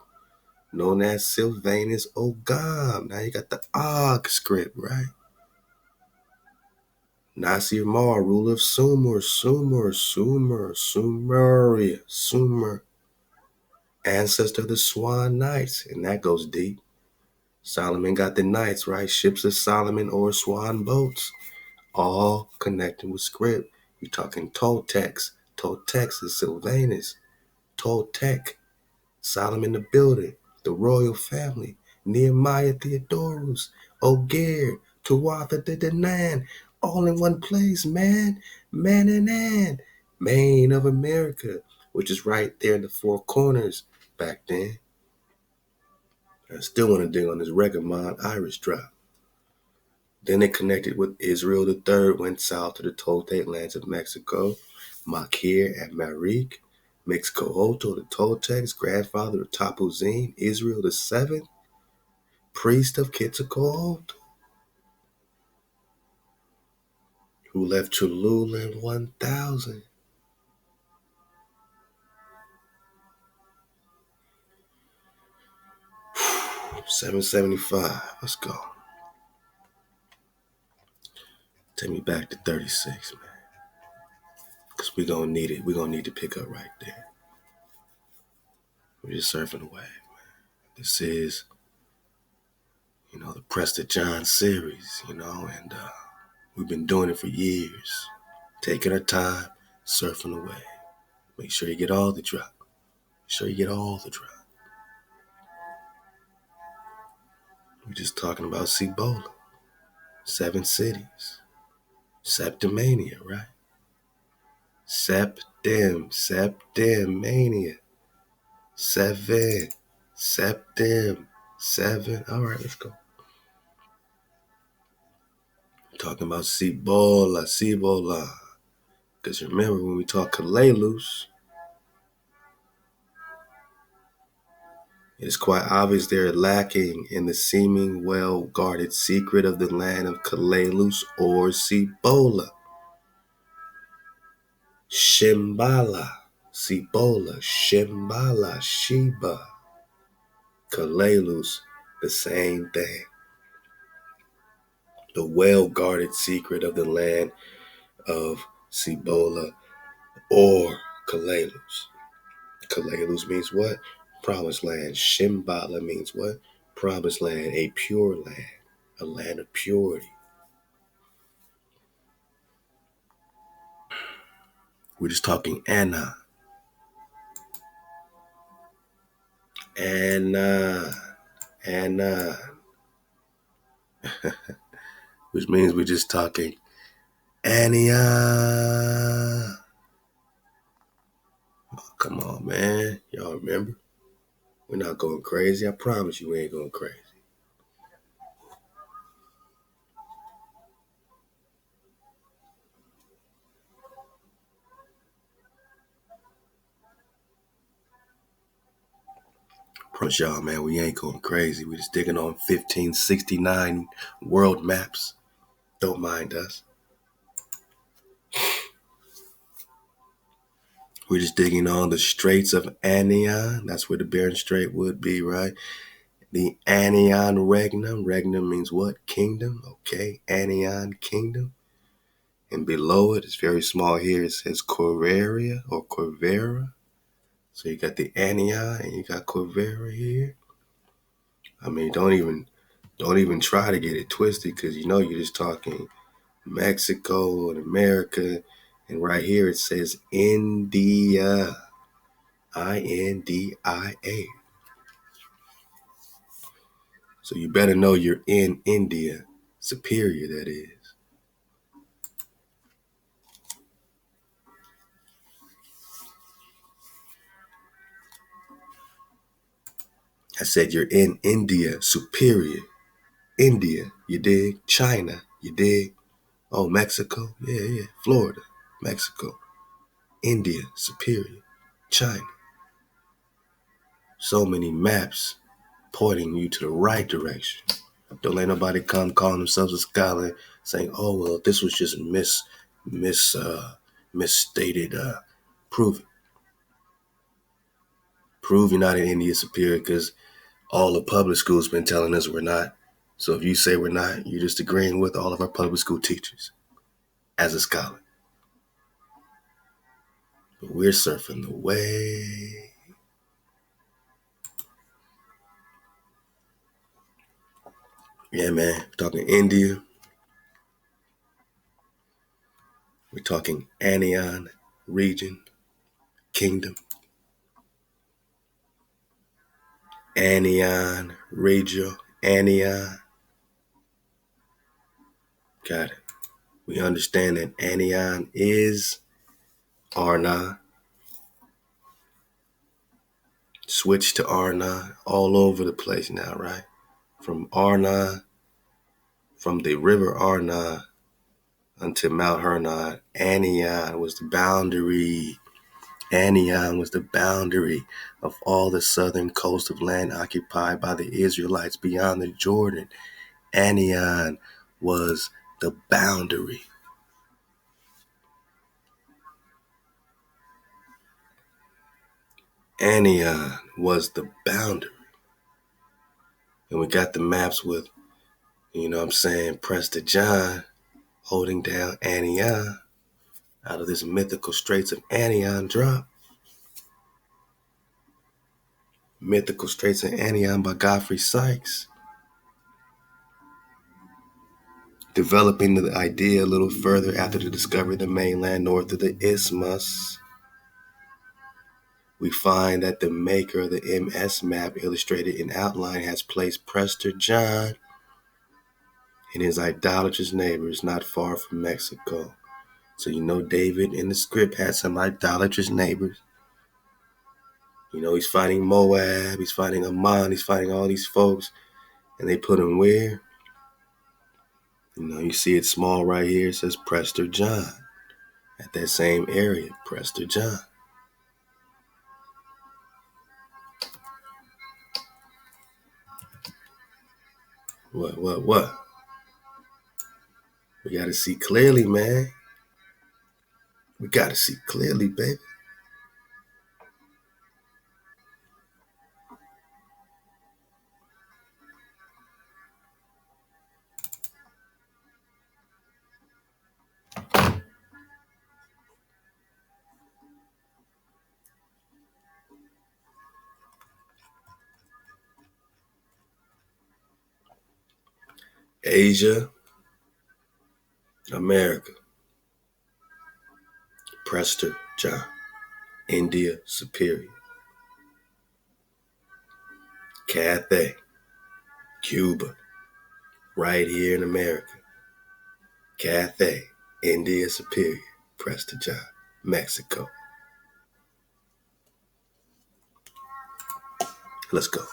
known as Sylvanus Ogam. Now you got the Og script, right? Nasir Mar, ruler of Sumer, ancestor of the Swan Knights, and that goes deep. Solomon got the Knights, right? Ships of Solomon or Swan boats, all connecting with script. You're talking Toltecs. Toltecs is Sylvanus. Toltec, Solomon the Builder, the royal family, Nehemiah Theodorus, Ogier, Tuatha de Danann, all in one place, man. Maine of America. which is right there in the four corners back then. I still want to dig on this Regamon Irish drop. Then they connected with Israel III, went south to the Toltec lands of Mexico, Makir and Ame'rican, Mixcoatl, the Toltecs, grandfather of Tapuzine, Israel VII, priest of Quetzalcoatl, who left Cholula in 1000. $775. Let's go. Take me back to 36, man. Because we're going to need it. We're going to need to pick up right there. We're just surfing away, man. This is, the Prester John series, and we've been doing it for years. Taking our time, surfing away. Make sure you get all the drop. We're just talking about Cibola. 7 cities. Septimania, right? Septimania. 7. All right, let's go. Talking about Cibola. Because remember, when we talk Kalelus, it is quite obvious they're lacking in the seeming well-guarded secret of the land of Kalelus or Cibola. Shambhala, Cibola, Shambhala, Sheba, Kalelus, the same thing. The well-guarded secret of the land of Cibola or Kalelus. Kalelus means what? Promised land. Shambhala means what? Promised land, a pure land, a land of purity. We're just talking Anan. Anan. Which means we're just talking Anian. Oh, come on, man. Y'all remember? We're not going crazy. I promise you we ain't going crazy. Promise y'all, man, we ain't going crazy. We just digging on 1569 world maps. Don't mind us. We're just digging on the straits of Anian. That's where the Bering Strait would be, right? The Anian regnum. Regnum means what? Kingdom. Okay, Anian kingdom. And below it, it's very small here. It says Quivira or Quivira. So you got the Anian and you got Quivira here. I mean, don't even try to get it twisted because you're just talking Mexico and America. And right here it says India. India. So you better know you're in India. Superior, that is. I said you're in India. Superior. India, you dig? China, you dig? Oh, Mexico? Yeah. Florida, Mexico. India, Superior. China. So many maps pointing you to the right direction. Don't let nobody come calling themselves a scholar saying, oh, well, this was just misstated. Prove it. Prove you're not in India Superior because all the public schools been telling us we're not. So if you say we're not, you're just agreeing with all of our public school teachers as a scholar. But we're surfing the wave. Yeah, man. We're talking India. We're talking Anian Region, Kingdom. Anian Region, Anian. Got it. We understand that Anian is Arna. switched to Arnon, all over the place now, right? From Arnon, from the river Arnon until Mount Hermon, Anian was the boundary. Anian was the boundary of all the southern coast of land occupied by the Israelites beyond the Jordan. Anian was the boundary. Anian was the boundary. And we got the maps with, Prester John holding down Anian out of this mythical straits of Anian drop. Mythical Straits of Anian by Godfrey Sykes. Developing the idea a little further after the discovery of the mainland north of the Isthmus, we find that the maker of the MS map illustrated in outline has placed Prester John and his idolatrous neighbors not far from Mexico. So David in the script had some idolatrous neighbors. He's fighting Moab, he's fighting Ammon, he's fighting all these folks, and they put him where? You see it small right here. It says Prester John. At that same area, Prester John. What? We got to see clearly, man. We got to see clearly, baby. Asia, America, Prester John, India Superior, Cathay, Cuba, right here in America, Cathay, India Superior, Prester John, Mexico. Let's go.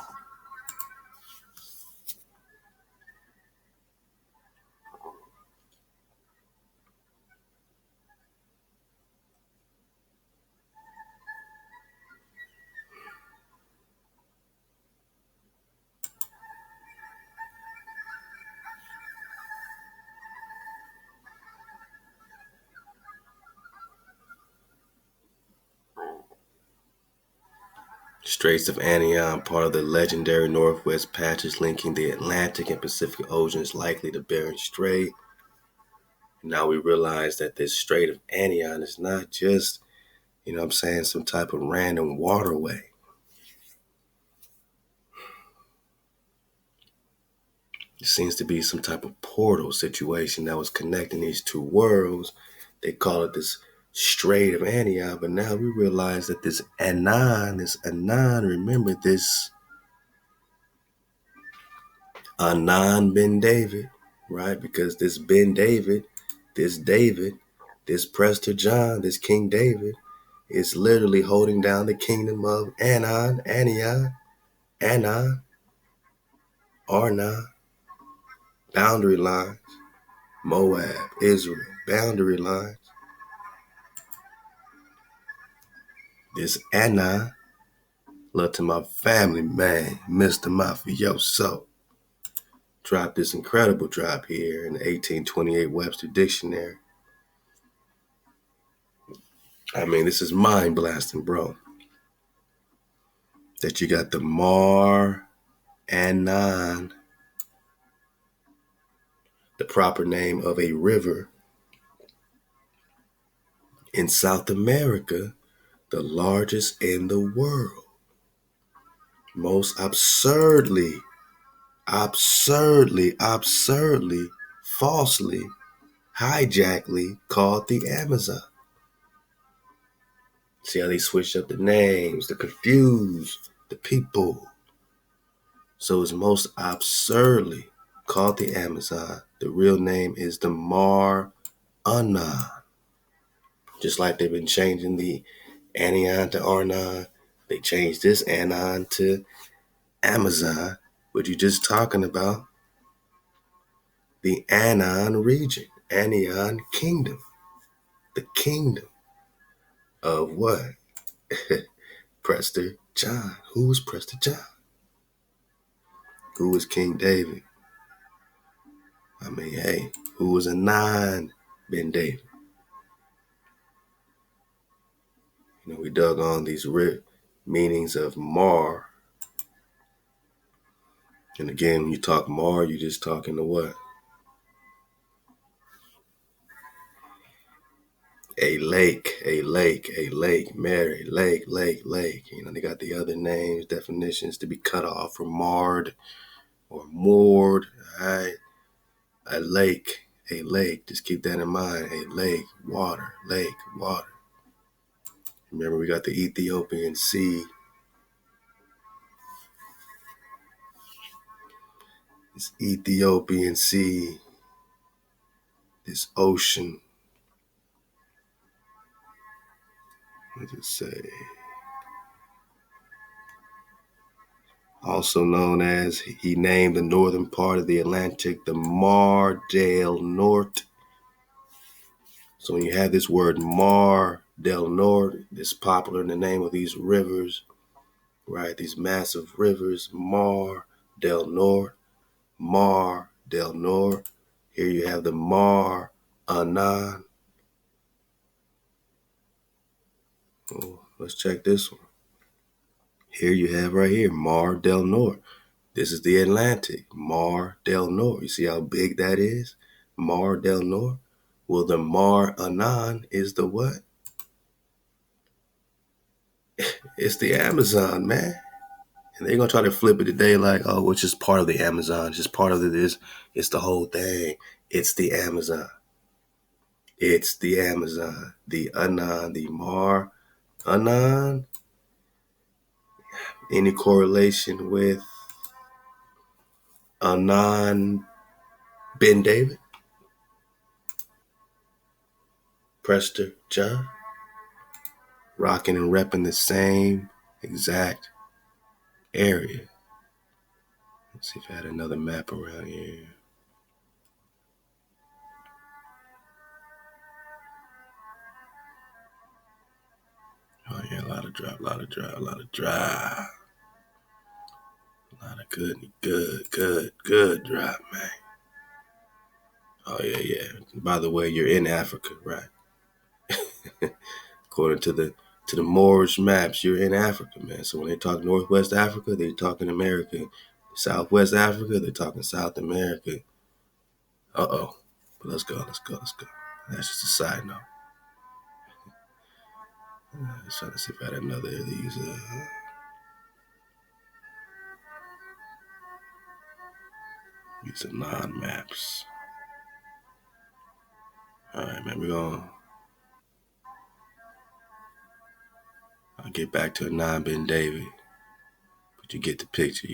Straits of Anian, part of the legendary Northwest Passage linking the Atlantic and Pacific Oceans, likely to Bering Strait. Now we realize that this Strait of Anian is not just, some type of random waterway. It seems to be some type of portal situation that was connecting these two worlds. They call it this Strait of Anian, but now we realize that this Anan, remember this Anan ben David, right? Because this Ben David, this Prester John, this King David, is literally holding down the kingdom of Anan, Arnon, boundary lines, Moab, Israel, boundary lines. This Anan, love to my family, man, Mr. Mafioso. Dropped this incredible drop here in the 1828 Webster Dictionary. I mean, this is mind blasting, bro. That you got the Anan, the proper name of a river in South America, the largest in the world. Most absurdly, falsely, hijackly called the Amazon. See how they switch up the names to confuse the people. So it's most absurdly called the Amazon. The real name is the Anan. Just like they've been changing the Anian to Arnon, They changed this Anan to Amazon, but you're just talking about the Anian region, Anian kingdom, the kingdom of what? Prester John. Who was Prester John? Who was King David? I mean, hey, who was Anan ben David? You know, we dug on these meanings of Mar. And again, when you talk Mar, you're just talking to what? A lake, a lake, a lake, Mary, lake, lake, lake. You know, they got the other names, definitions to be cut off or marred or moored. All right. A lake, a lake. Just keep that in mind. A lake, water, lake, water. Remember, we got the Ethiopian Sea. This Ethiopian Sea, this ocean. What does it say? Also known as, he named the northern part of the Atlantic the Mar del Norte. So when you have this word Mar del Norte, it's popular in the name of these rivers, right? These massive rivers, Mar del Norte, Mar del Norte. Here you have the Mar Anan. Oh, let's check this one. Here you have right here, Mar del Norte. This is the Atlantic, Mar del Norte. You see how big that is? Mar del Norte. Well, the Mar Anan is the what? It's the Amazon, man. And they're going to try to flip it today like, oh, it's just part of the Amazon. It's just part of this. It's the whole thing. It's the Amazon. It's the Amazon. The Anan, the Mar Anan. Any correlation with Anan ben David? Prester John? Rocking and repping the same exact area. Let's see if I had another map around here. Oh yeah, a lot of drop, a lot of drop, a lot of drop. A lot of good drop, man. Oh yeah. By the way, you're in Africa, right? According to the Moorish maps, you're in Africa, man. So when they talk Northwest Africa, they're talking America. Southwest Africa, they're talking South America. But let's go. That's just a side note. Let's try to see if I had another of these are non-maps. All right, man, I'll get back to Anan ben David. But you get the picture,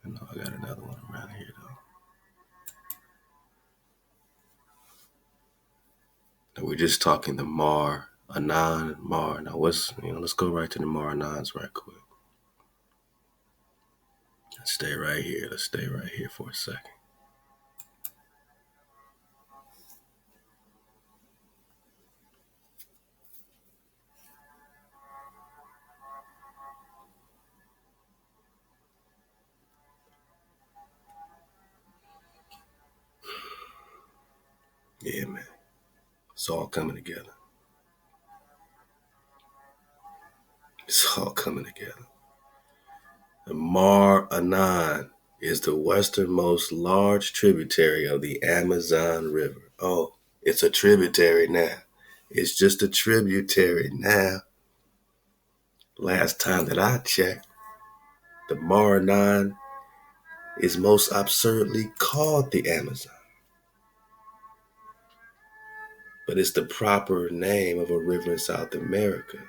I know I got another one around here, though. Now, we're just talking the Mar, Anan, Mar. Now, let's go right to the Mar Anans right quick. Let's stay right here for a second. Yeah, man. It's all coming together. The Mar Anan is the westernmost large tributary of the Amazon River. Oh, it's a tributary now. It's just a tributary now. Last time that I checked, the Mar Anan is most absurdly called the Amazon. But it's the proper name of a river in South America,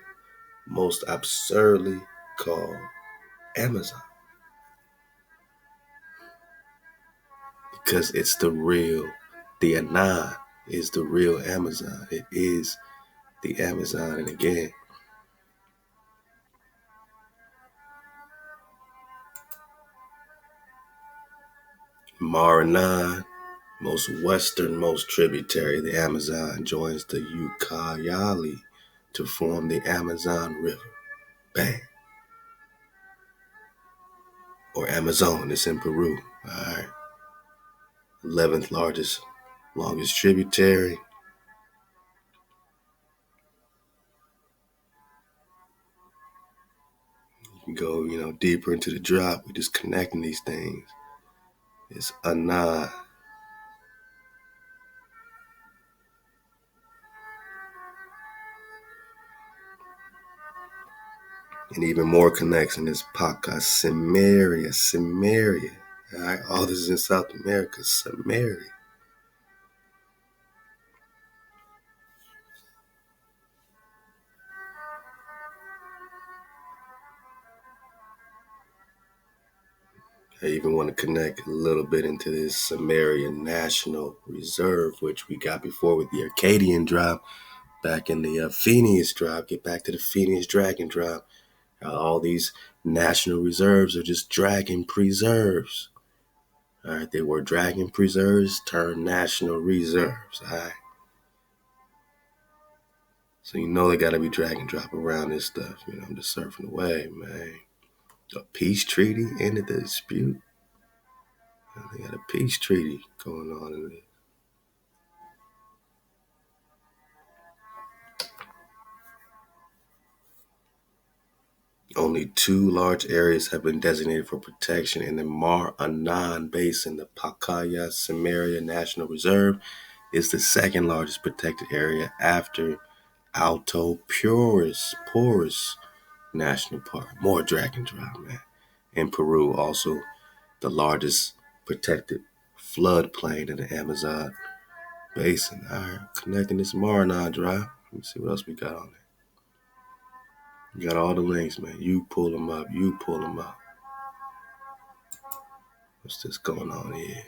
most absurdly called Amazon. Because it's the Anan is the real Amazon. It is the Amazon. And again, Anan, most westernmost tributary of the Amazon, joins the Ucayali to form the Amazon River. Bang. Or Amazon, it's in Peru. Alright. 11th longest tributary. You can go, deeper into the drop. We're just connecting these things. It's Anan. And even more connection is Paca, Samaria. All right, all this is in South America, Samaria. I even want to connect a little bit into this Sumerian National Reserve, which we got before with the Akkadian drop, back in the Phineas drop. Get back to the Phineas Dragon drop. All these national reserves are just dragon preserves. All right, they were dragon preserves turned national reserves. All right. So they got to be drag and drop around this stuff. I'm just surfing away, man. A peace treaty ended the dispute. They got a peace treaty going on in there. Only 2 large areas have been designated for protection in the Mar Anan Basin. The Pacaya Samaria National Reserve is the second largest protected area after Alto Porus National Park. More drag and drop, man. In Peru, also the largest protected floodplain in the Amazon Basin. All right, connecting this Maranon Drive. Let me see what else we got on there. You got all the links, man. You pull them up. What's this going on here?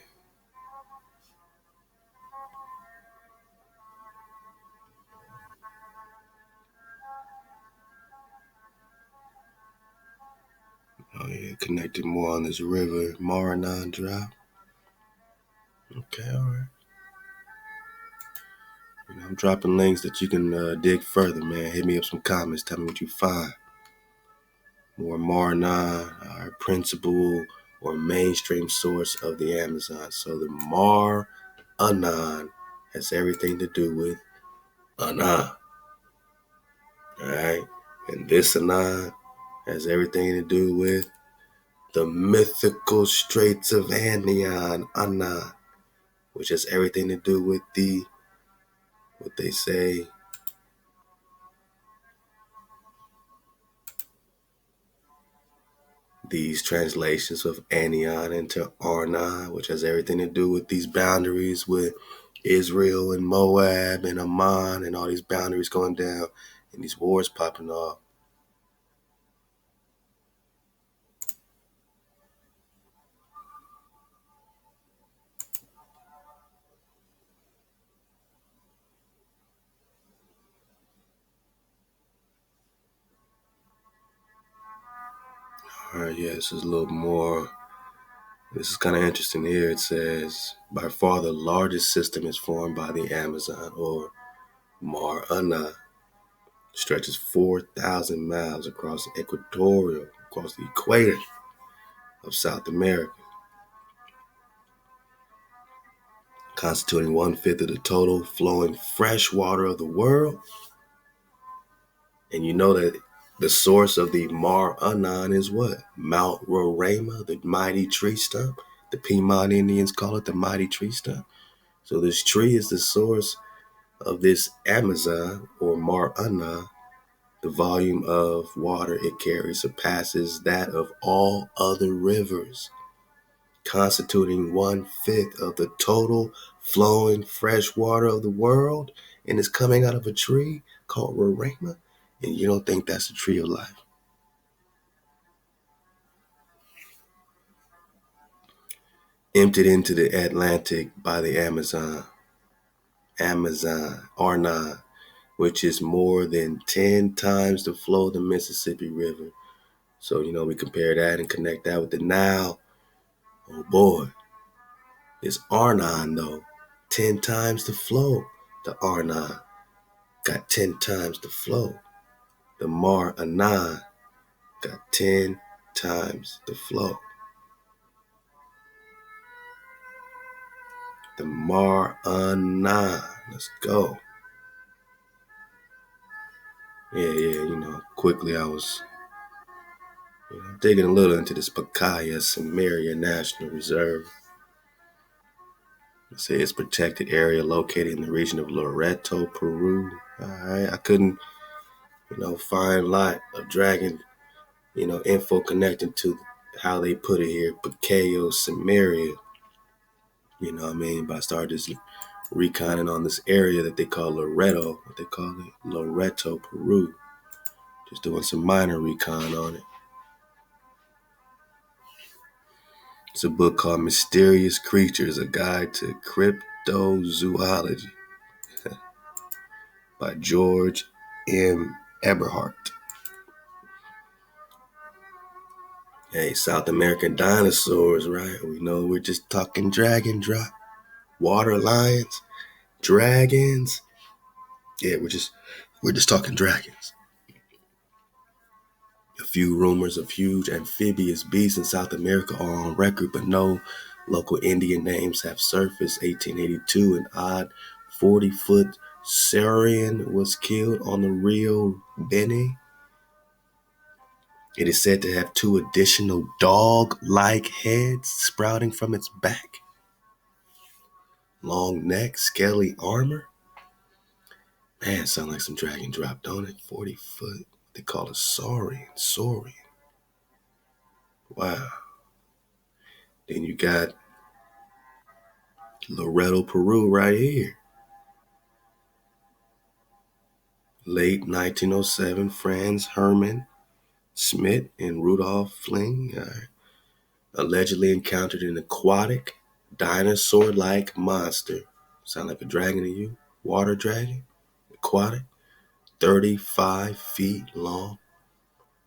Oh, yeah, connected more on this river, Maranon Drive. Okay, all right. I'm dropping links that you can dig further, man. Hit me up some comments. Tell me what you find. More Maranon, our principal or mainstream source of the Amazon. So the Anan has everything to do with Anan. Alright? And this Anan has everything to do with the mythical straits of Anian, Anan, which has everything to do with what they say, these translations of Anian into Arnan, which has everything to do with these boundaries with Israel and Moab and Ammon and all these boundaries going down and these wars popping off. All right, yeah, this is a little more. This is kind of interesting here. It says, by far the largest system is formed by the Amazon, or Mar Ana, stretches 4,000 miles across the equator of South America, constituting 1/5 of the total flowing fresh water of the world. And you know that the source of the Mar Anan is what? Mount Roraima, the mighty tree stump. The Piedmont Indians call it the mighty tree stump. So this tree is the source of this Amazon, or Mar Anan. The volume of water it carries surpasses that of all other rivers, constituting 1/5 of the total flowing fresh water of the world, and is coming out of a tree called Roraima. And you don't think that's the tree of life? Emptied into the Atlantic by the Amazon, Arnon, which is more than 10 times the flow of the Mississippi River. So, we compare that and connect that with the Nile. Oh boy. This Anan, though, 10 times the flow. The Anan got 10 times the flow. The Anan got 10 times the flow. The Anan. Let's go. Yeah, quickly I was digging a little into this Pacaya Sumerian National Reserve. It says protected area located in the region of Loreto, Peru. Alright, I couldn't, find a lot of dragon, info connecting to how they put it here, Pacaya Samaria. But I started just reconning on this area that they call Loreto, what they call it, Loreto, Peru. Just doing some minor recon on it. It's a book called Mysterious Creatures, a Guide to Cryptozoology by George M. Eberhardt. Hey, South American dinosaurs, right? We know we're just talking dragon drop, water lions, dragons. Yeah, we're just talking dragons. A few rumors of huge amphibious beasts in South America are on record, but no local Indian names have surfaced. 1882, an odd 40-foot saurian was killed on the Rio Beni. It is said to have 2 additional dog-like heads sprouting from its back. Long neck, scaly armor. Man, sound like some dragon drop, don't it? 40 foot. They call it saurian. Wow. Then you got Loreto, Peru right here. Late 1907, Franz Hermann Schmidt and Rudolf Fling allegedly encountered an aquatic, dinosaur-like monster. Sound like a dragon to you? Water dragon? Aquatic? 35 feet long.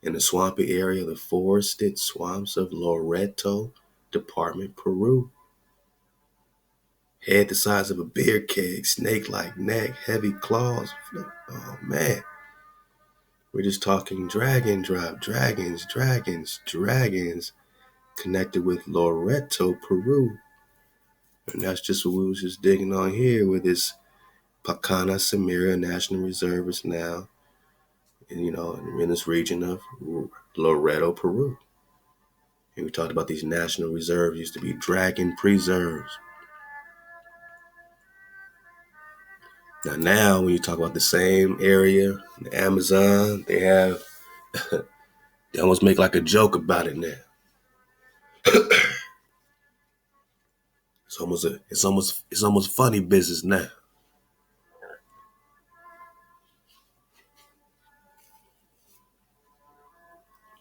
In the swampy area of the forested swamps of Loreto Department, Peru. Head the size of a beer keg, snake-like neck, heavy claws. Oh, man. We're just talking dragon drop, dragons, connected with Loreto, Peru. And that's just what we was just digging on here with this Pacana Samaria National Reserve is now, in this region of Loreto, Peru. And we talked about these national reserves used to be dragon preserves. Now, when you talk about the same area, the Amazon, they almost make like a joke about it now. It's almost funny business now.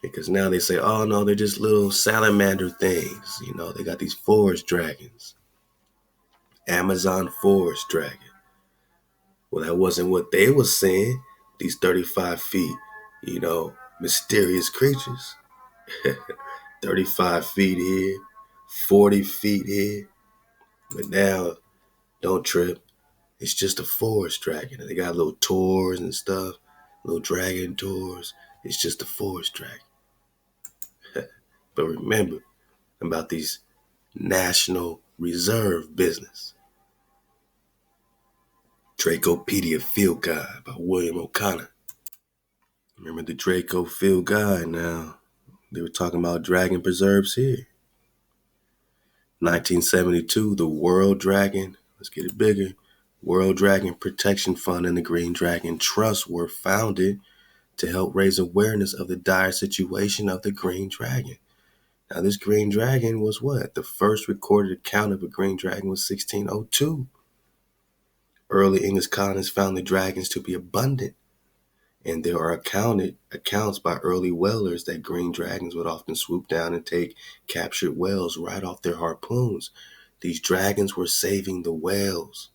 Because now they say, oh no, they're just little salamander things. They got these forest dragons. Amazon forest dragon. Well, that wasn't what they were saying. These 35 feet, mysterious creatures. 35 feet here, 40 feet here. But now, don't trip. It's just a forest dragon. And they got little tours and stuff, little dragon tours. It's just a forest dragon. But remember about these National Reserve business. Dracopedia Field Guide by William O'Connor. Remember the Draco Field Guide now. They were talking about dragon preserves here. 1972, the World Dragon, let's get it bigger, World Dragon Protection Fund and the Green Dragon Trust were founded to help raise awareness of the dire situation of the green dragon. Now, this green dragon was what? The first recorded account of a green dragon was 1602. Early English colonists found the dragons to be abundant, and there are accounts by early whalers that green dragons would often swoop down and take captured whales right off their harpoons. These dragons were saving the whales.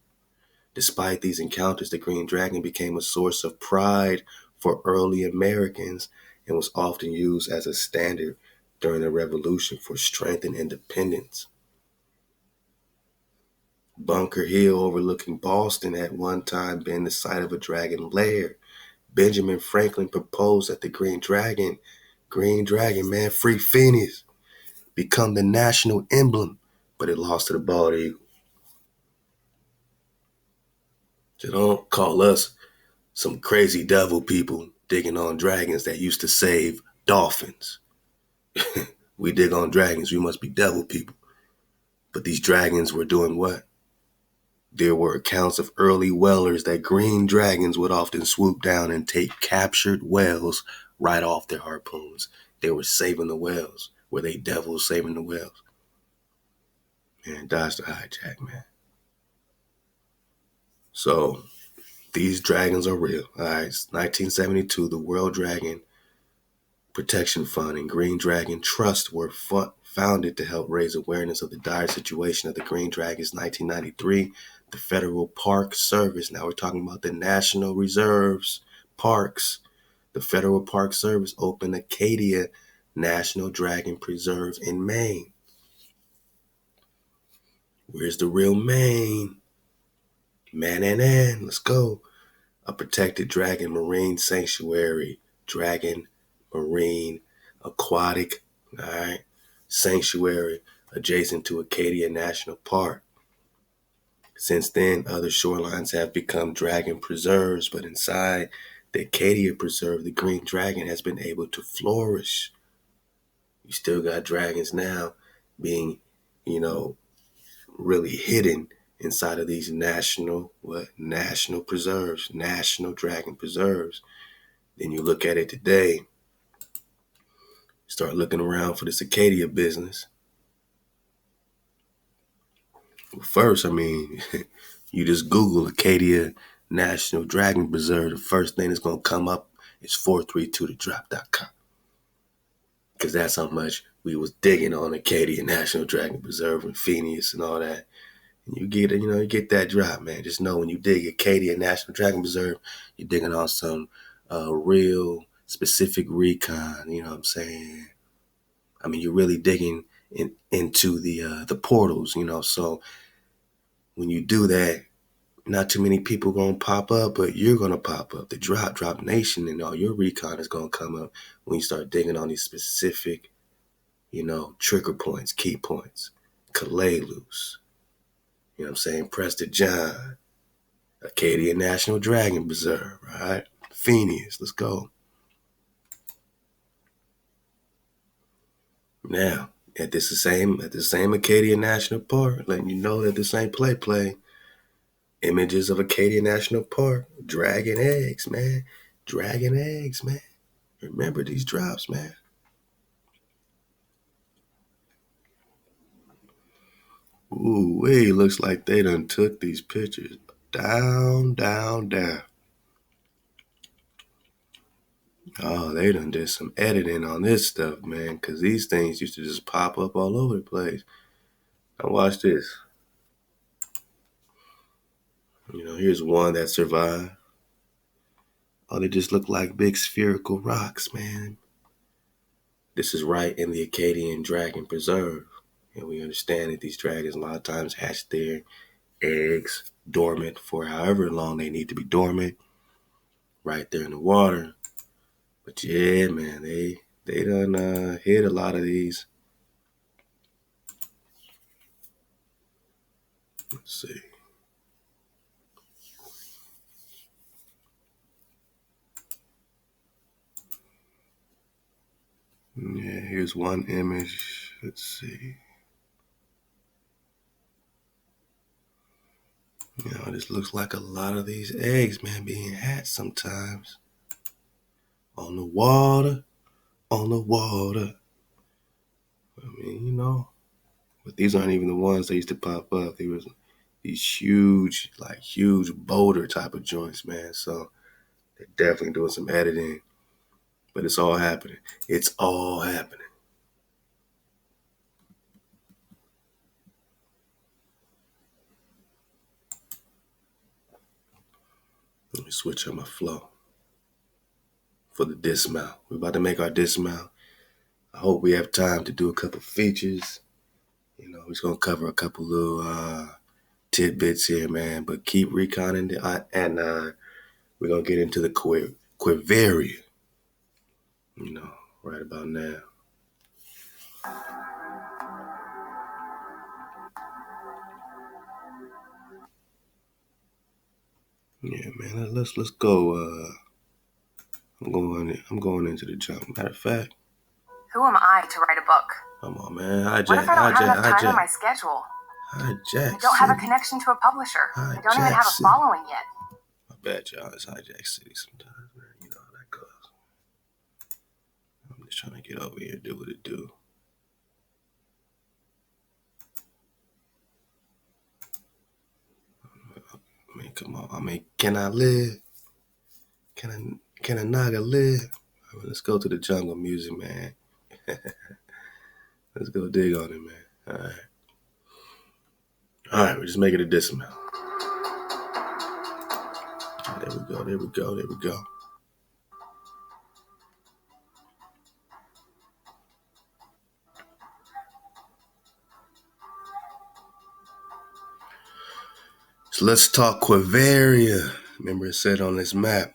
Despite these encounters, the green dragon became a source of pride for early Americans and was often used as a standard during the Revolution for strength and independence. Bunker Hill overlooking Boston had one time been the site of a dragon lair. Benjamin Franklin proposed that the green dragon, man, free Phoenix, become the national emblem, but it lost to the bald eagle. So don't call us some crazy devil people digging on dragons that used to save dolphins. We dig on dragons, we must be devil people. But these dragons were doing what? There were accounts of early whalers that green dragons would often swoop down and take captured whales right off their harpoons. They were saving the whales. Were they devils saving the whales? Man, dodge the hijack, man. So these dragons are real. All right, 1972, the World Dragon Protection Fund and Green Dragon Trust were founded to help raise awareness of the dire situation of the green dragons. 1993, the Federal Park Service, now we're talking about the National Reserves, parks. The Federal Park Service opened Acadia National Dragon Preserve in Maine. Where's the real Maine? Anan, let's go. A protected dragon marine sanctuary, dragon marine aquatic, all right, sanctuary adjacent to Acadia National Park. Since then, other shorelines have become dragon preserves, but inside the Acadia Preserve, the green dragon has been able to flourish. You still got dragons now being, really hidden inside of these national preserves, national dragon preserves. Then you look at it today, start looking around for this Acadia business. Well, first, you just Google Acadia National Dragon Preserve. The first thing that's going to come up is 432thedrop.com. Because that's how much we was digging on Acadia National Dragon Preserve and Phoenix and all that. And you get that drop, man. Just know when you dig Acadia National Dragon Preserve, you're digging on some real specific recon, you know what I'm saying? You're really digging into the portals, so when you do that, not too many people gonna pop up, but you're gonna pop up. The drop nation and all your recon is gonna come up when you start digging on these specific, trigger points, key points. Kalalus, you know what I'm saying? Prester John, Acadia National Dragon Preserve, right? Phoenix, let's go. Now, at the same Acadia National Park, letting you know that this ain't play. Images of Acadia National Park, dragon eggs, man. Dragon eggs, man. Remember these drops, man. Ooh, looks like they done took these pictures down. Oh, they done did some editing on this stuff, man, because these things used to just pop up all over the place. Now watch this. Here's one that survived. Oh, they just look like big spherical rocks, man. This is right in the Acadian Dragon Preserve. And we understand that these dragons a lot of times hatch their eggs dormant for however long they need to be dormant, right there in the water. But yeah, man, they done hit a lot of these. Let's see. Yeah, here's one image. Let's see. This looks like a lot of these eggs, man, being hatched sometimes. On the water. But these aren't even the ones that used to pop up. They was these huge boulder type of joints, man. So they're definitely doing some editing. But it's all happening. It's all happening. Let me switch up my flow for the dismount. We're about to make our dismount. I hope we have time to do a couple features. We're just going to cover a couple little tidbits here, man. But keep reconning the Anan. We're gonna get into the Quivira, right about now. Yeah, man. Let's go. I'm going into the jump. Matter of fact, who am I to write a book? Come on, man. What if I don't have enough time on my schedule? I don't have a connection to a publisher. I don't even have a following yet. I bet y'all, it's Hijack City sometimes, man. You know how that goes. I'm just trying to get over here and do what it do. I mean, come on. I mean, can I live? Can a naga live? I mean, let's go to the jungle music, man. Let's go dig on it, man. All right, we're just making a dismount. There we go. So let's talk Quivira. Remember it said on this map.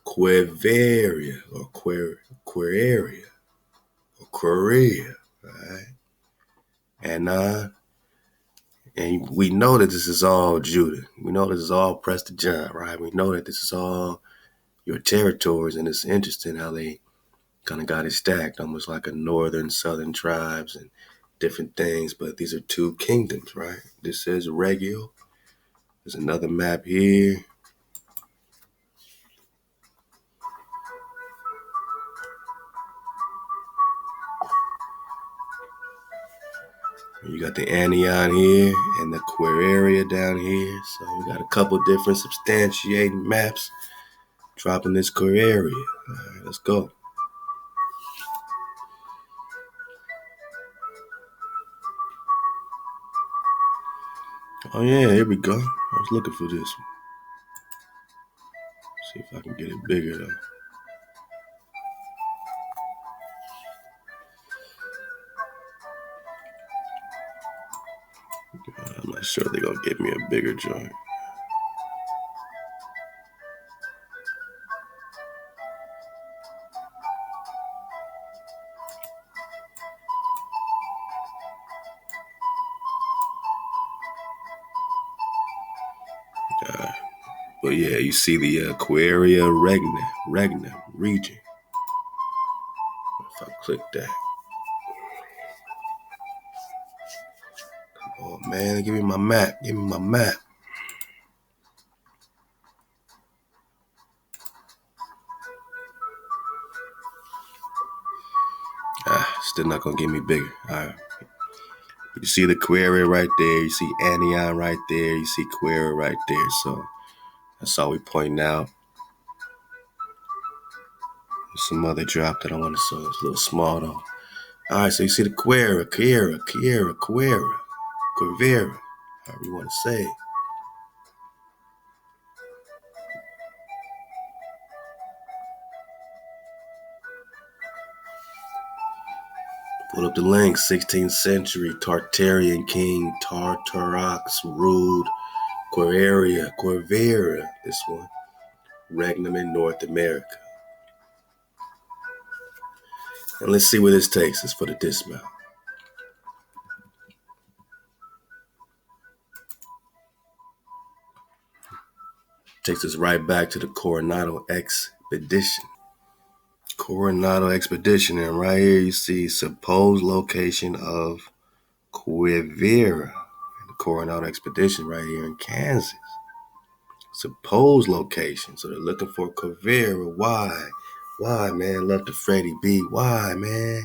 Quivira or Quivira or Korea, right? And we know that this is all Judah. We know this is all Prester John, right? We know that this is all your territories, and it's interesting how they kind of got it stacked, almost like a northern, southern tribes and different things. But these are two kingdoms, right? This says Regio. There's another map here. You got the Anian here and the Quivira down here. So we got a couple different substantiating maps dropping this Quivira. All right, let's go. Oh yeah, here we go. I was looking for this one. See if I can get it bigger though. I'm not sure they're gonna give me a bigger joint. But yeah, you see the Quivira regnum region. If I click that. Come on, man, give me my map. Still not gonna get me bigger. All right. You see the Quivira right there. You see Anian right there. You see Quivira right there. So that's all we pointing out. There's some other drop that I want to show. It's a little small though. All right, so you see the Quivira, however you want to say it. Pull up the link. 16th century Tartarian king Tartarax ruled Quivira, this one, regnum in North America. And let's see where this takes us for the dismount. Takes us right back to the Coronado expedition. And right here you see supposed location of Quivira. The Coronado expedition right here in Kansas. Supposed location. So they're looking for Quivira. Why? Why, man? Left to Freddie B. Why, man?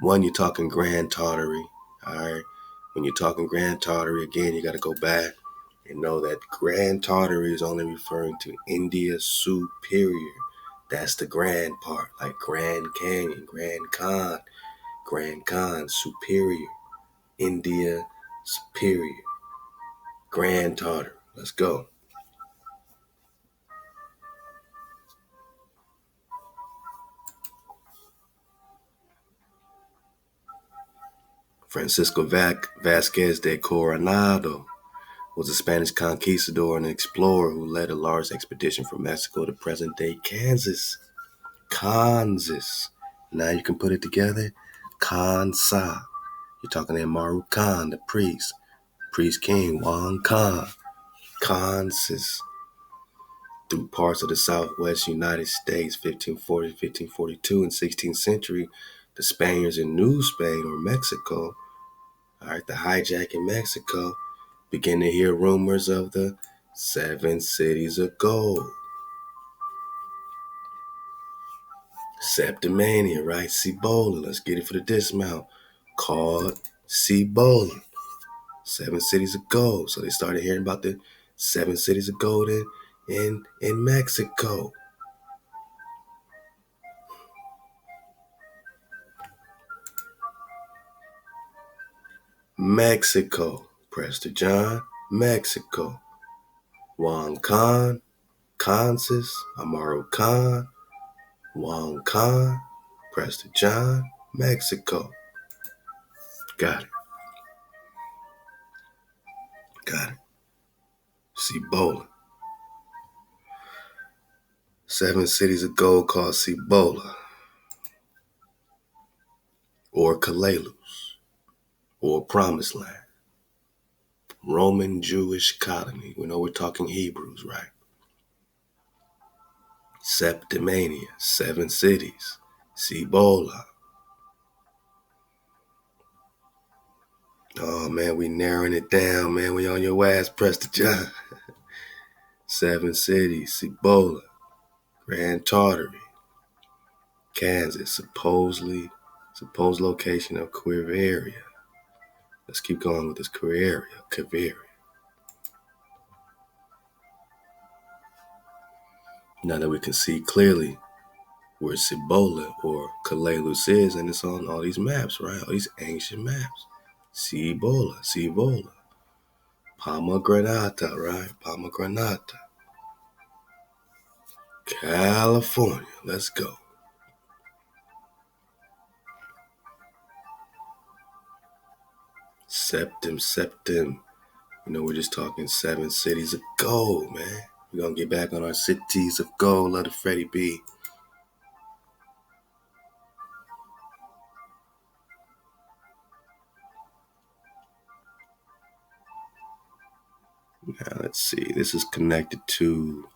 One, you're talking Grand Tartary. All right. When you're talking Grand Tartary, again, you got to go back and know that Grand Tartary is only referring to India Superior. That's the grand part, like Grand Canyon, Grand Khan, Superior, India Superior, Grand Tartary. Let's go. Francisco Vasquez de Coronado was a Spanish conquistador and explorer who led a large expedition from Mexico to present-day Kansas. Now you can put it together. Kansa. You're talking to Maru Khan, the priest king, Juan Khan. Kansas. Through parts of the southwest United States, 1540 1542, and 16th century, the Spaniards in New Spain or Mexico, the hijack in Mexico, began to hear rumors of the 7 cities of gold. Septimania, right? Cibola. Let's get it for the dismount. Called Cibola. 7 cities of gold. So they started hearing about the 7 cities of gold in Mexico. Mexico. Prester John, Mexico. Juan Khan, Kansas. Amaru Khan, Juan Khan, Prester John, Mexico. Got it. Cibola. 7 cities of gold called Cibola. Or Kalalus. Or Promised Land. Roman Jewish colony. We know we're talking Hebrews, right? Septimania, 7 cities. Cibola. Oh man, we narrowing it down, man. We on your ass, Prester John. 7 cities. Cibola. Grand Tartary. Kansas. Supposed location of Quivira. Let's keep going with this Quivira. Now that we can see clearly where Cibola or Kalalus is, and it's on all these maps, right? All these ancient maps. Cibola. Pomegranata, right? Pomegranata. California. Let's go. Septim. You know, we're just talking 7 cities of gold, man. We're going to get back on our cities of gold. Let it Freddie B. Now, let's see. This is connected to...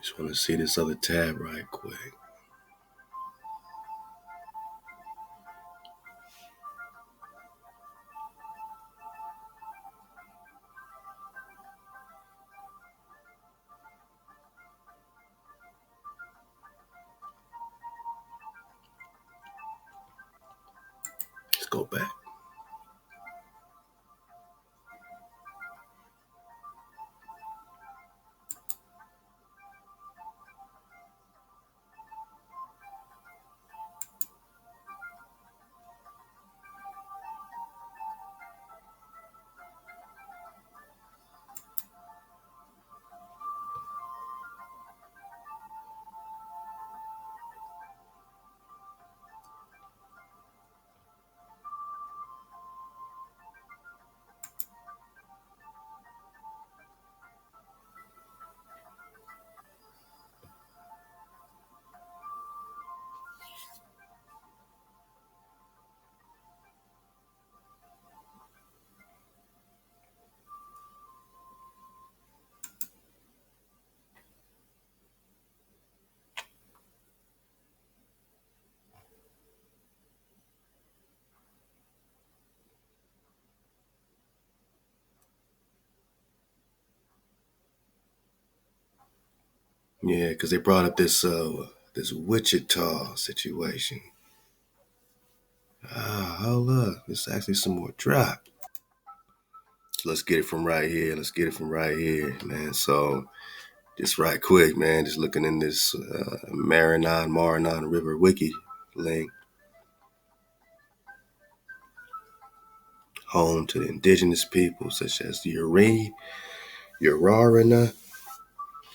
Just want to see this other tab right quick. Let's go back. Yeah, because they brought up this this Wichita situation. Hold up. There's actually some more drop. Let's get it from right here. Man. So, just right quick, man. Just looking in this Maranon River Wiki link. Home to the indigenous people such as the Urarana.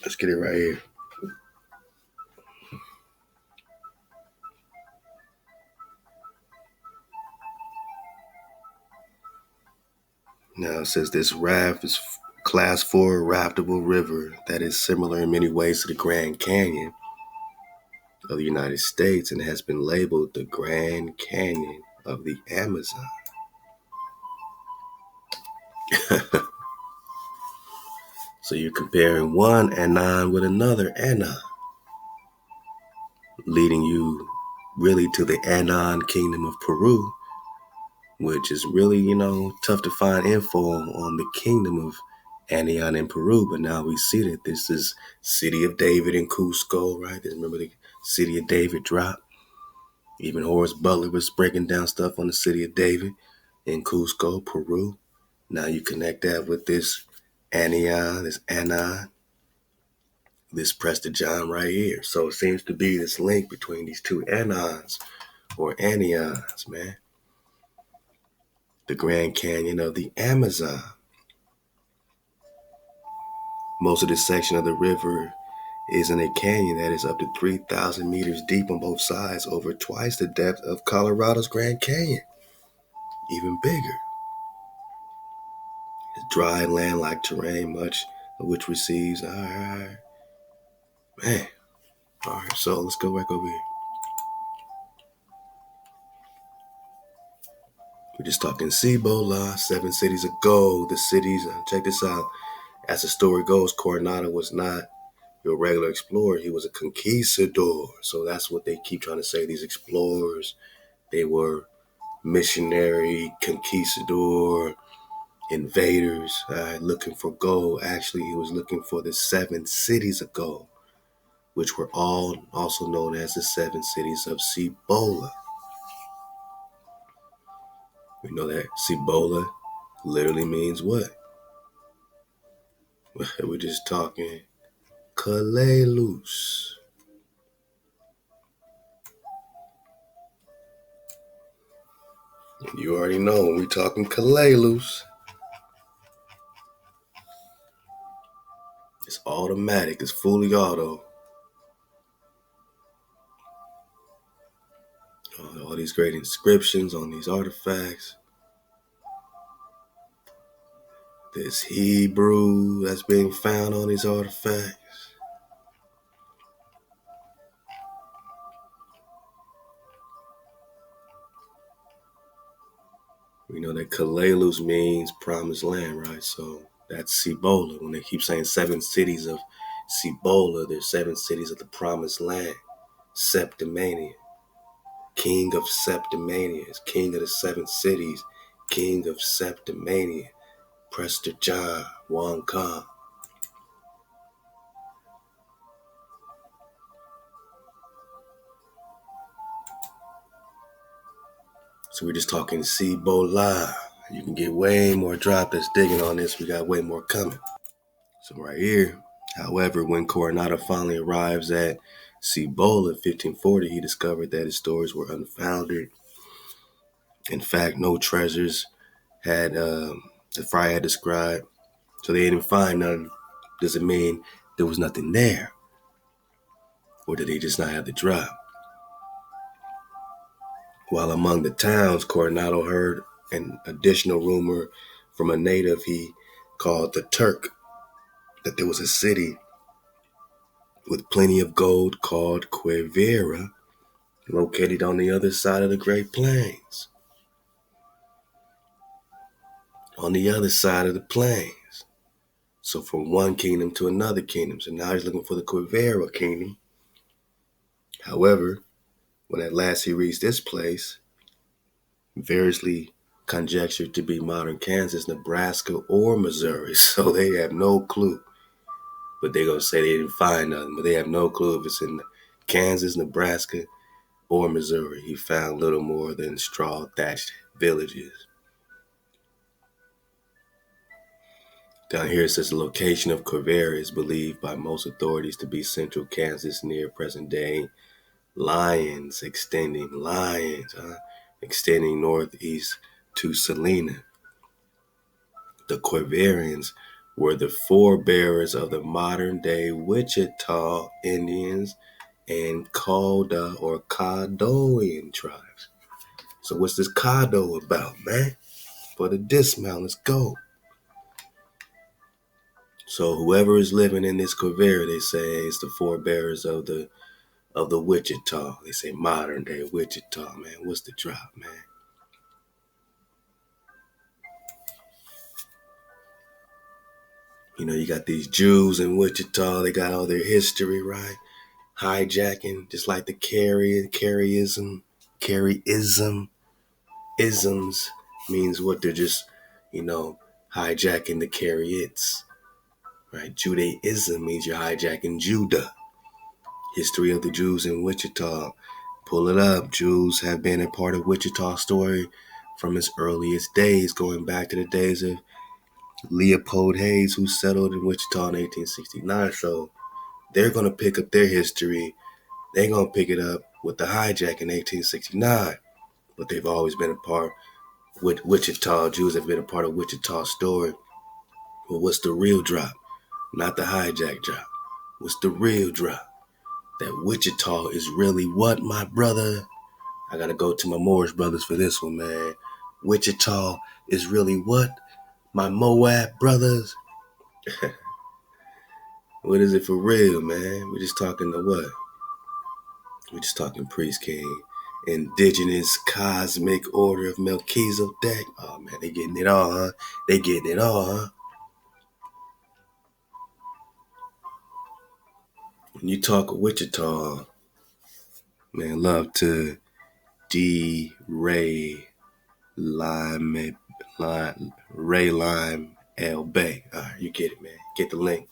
Let's get it right here. Now it says this raft is class 4 raftable river that is similar in many ways to the Grand Canyon of the United States and has been labeled the Grand Canyon of the Amazon. So you're comparing one Anan with another Anan, leading you really to the Anan Kingdom of Peru, which is really, tough to find info on the kingdom of Anian in Peru. But now we see that this is City of David in Cusco, right? Remember the City of David drop? Even Horace Butler was breaking down stuff on the City of David in Cusco, Peru. Now you connect that with this Anian, this Anan, this Prester John right here. So it seems to be this link between these two Anans or Anians, man. The Grand Canyon of the Amazon. Most of this section of the river is in a canyon that is up to 3,000 meters deep on both sides, over twice the depth of Colorado's Grand Canyon. Even bigger. It's dry land-like terrain, much of which receives, man. All right, so let's go back over here. We're just talking Cibola, 7 cities ago. The cities, check this out. As the story goes, Coronado was not your regular explorer. He was a conquistador. So that's what they keep trying to say. These explorers, they were missionary, conquistador, invaders, looking for gold. Actually, he was looking for the 7 cities of gold, which were all also known as the 7 cities of Cibola. We know that Cibola literally means what? We're just talking Kalelus. You already know when we're talking Kalelus, it's automatic, it's fully auto. All these great inscriptions on these artifacts. This Hebrew that's being found on these artifacts. We know that Kalelus means promised land, right? So that's Cibola. When they keep saying 7 cities of Cibola, there's 7 cities of the promised land. Septimania. King of Septimania. Is king of the 7 cities. King of Septimania. Prester John, Wang Kong. So we're just talking Cibola. You can get way more drop that's digging on this. We got way more coming. So right here, however, when Coronado finally arrives at Cibola in 1540, he discovered that his stories were unfounded. In fact, no treasures had the friar had described. So they didn't find none. Does it mean there was nothing there? Or did they just not have the drop? While among the towns, Coronado heard an additional rumor from a native he called the Turk, that there was a city with plenty of gold called Quivira, located on the other side of the Great Plains. On the other side of the plains. So from one kingdom to another kingdom. So now he's looking for the Quivira kingdom. However, when at last he reached this place, variously conjectured to be modern Kansas, Nebraska, or Missouri. So they have no clue. But they're going to say they didn't find nothing. But they have no clue if it's in Kansas, Nebraska, or Missouri, he found little more than straw-thatched villages. Down here it says the location of Quivira is believed by most authorities to be central Kansas near present-day Lyons, extending northeast to Salina. The Quivirians were the forebearers of the modern-day Wichita Indians and Caddo tribes. So what's this Caddo about, man? For the dismount, let's go. So whoever is living in this Quivira, they say is the forebearers of the Wichita. They say modern day Wichita, man. What's the drop, man? You know, you got these Jews in Wichita. They got all their history, right? Hijacking, just like the Careyism. Isms means what they're just, hijacking the Karaites, right? Judaism means you're hijacking Judah. History of the Jews in Wichita. Pull it up. Jews have been a part of Wichita's story from its earliest days, going back to the days of Leopold Hayes, who settled in Wichita in 1869. So they're going to pick up their history. They're going to pick it up with the hijack in 1869. But they've always been a part with Wichita. Jews have been a part of Wichita's story. Well, what's the real drop? Not the hijack drop. What's the real drop? That Wichita is really what, my brother? I got to go to my Moorish brothers for this one, man. Wichita is really what? My Moab brothers? What is it for real, man? We're just talking to what? We're just talking priest king. Indigenous cosmic order of Melchizedek. Oh, man, they getting it all, huh? They getting it all, huh? When you talk of Wichita, man, love to Ray Lime L Bay. All right, you get it, man. Get the link.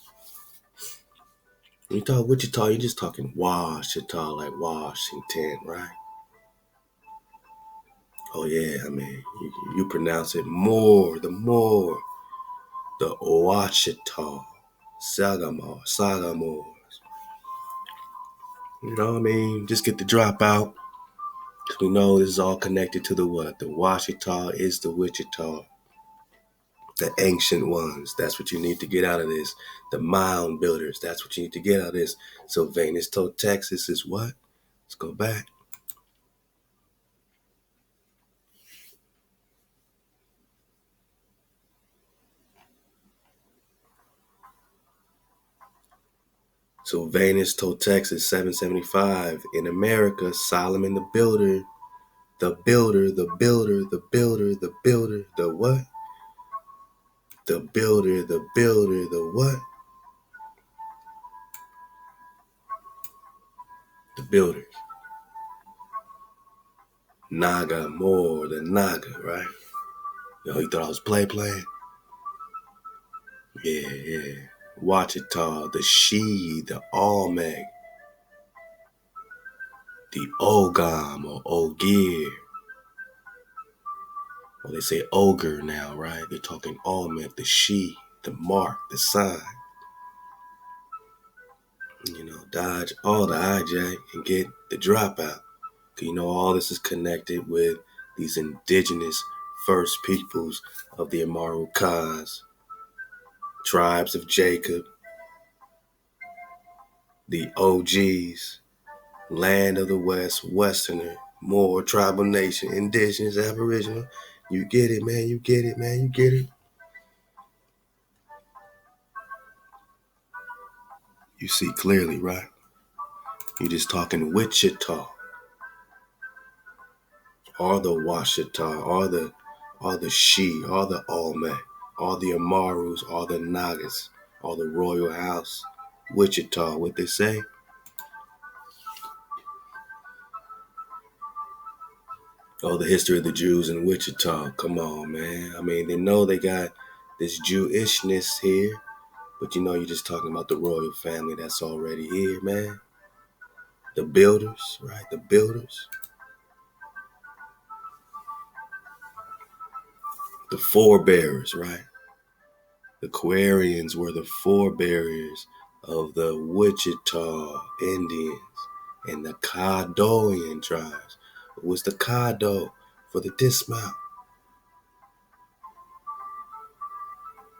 When you talk Wichita, you're just talking Washita, like Washington, right? Oh yeah, I mean, you pronounce it more, the Washita, Sagamore. You know what I mean? Just get the drop out. Because we know this is all connected to the what? The Washita is the Wichita. The ancient ones. That's what you need to get out of this. The mound builders. That's what you need to get out of this. Sylvanus told Texas is what? Let's go back. Sylvanus told Texas 775. In America, Solomon the builder, the what? The builder, the what? The builders. Naga more than Naga, right? Yo, you thought I was playing? Yeah. Wachita, the She, the Almec, the Ogam or Ogir. Well, they say ogre now, right? They're talking Almec, the She, the Mark, the sign. Dodge all the hijack and get the dropout. Because all this is connected with these indigenous first peoples of the Ame'rican tribes of Jacob, the OGs, land of the West, Westerner, Moor, tribal nation, indigenous, aboriginal. You get it, man. You get it, man. You get it. You see clearly, right? You're just talking Wichita, all the Washita, all the She, all the Olmec, all the Amarus, all the Nagas, all the royal house, Wichita, what they say? Oh, the history of the Jews in Wichita. Come on, man. I mean, they know they got this Jewishness here, but you're just talking about the royal family that's already here, man. The builders, right? The builders. The forebearers, right? The Quarians were the forebearers of the Wichita Indians and the Caddo tribes. It was the Caddo for the dismount.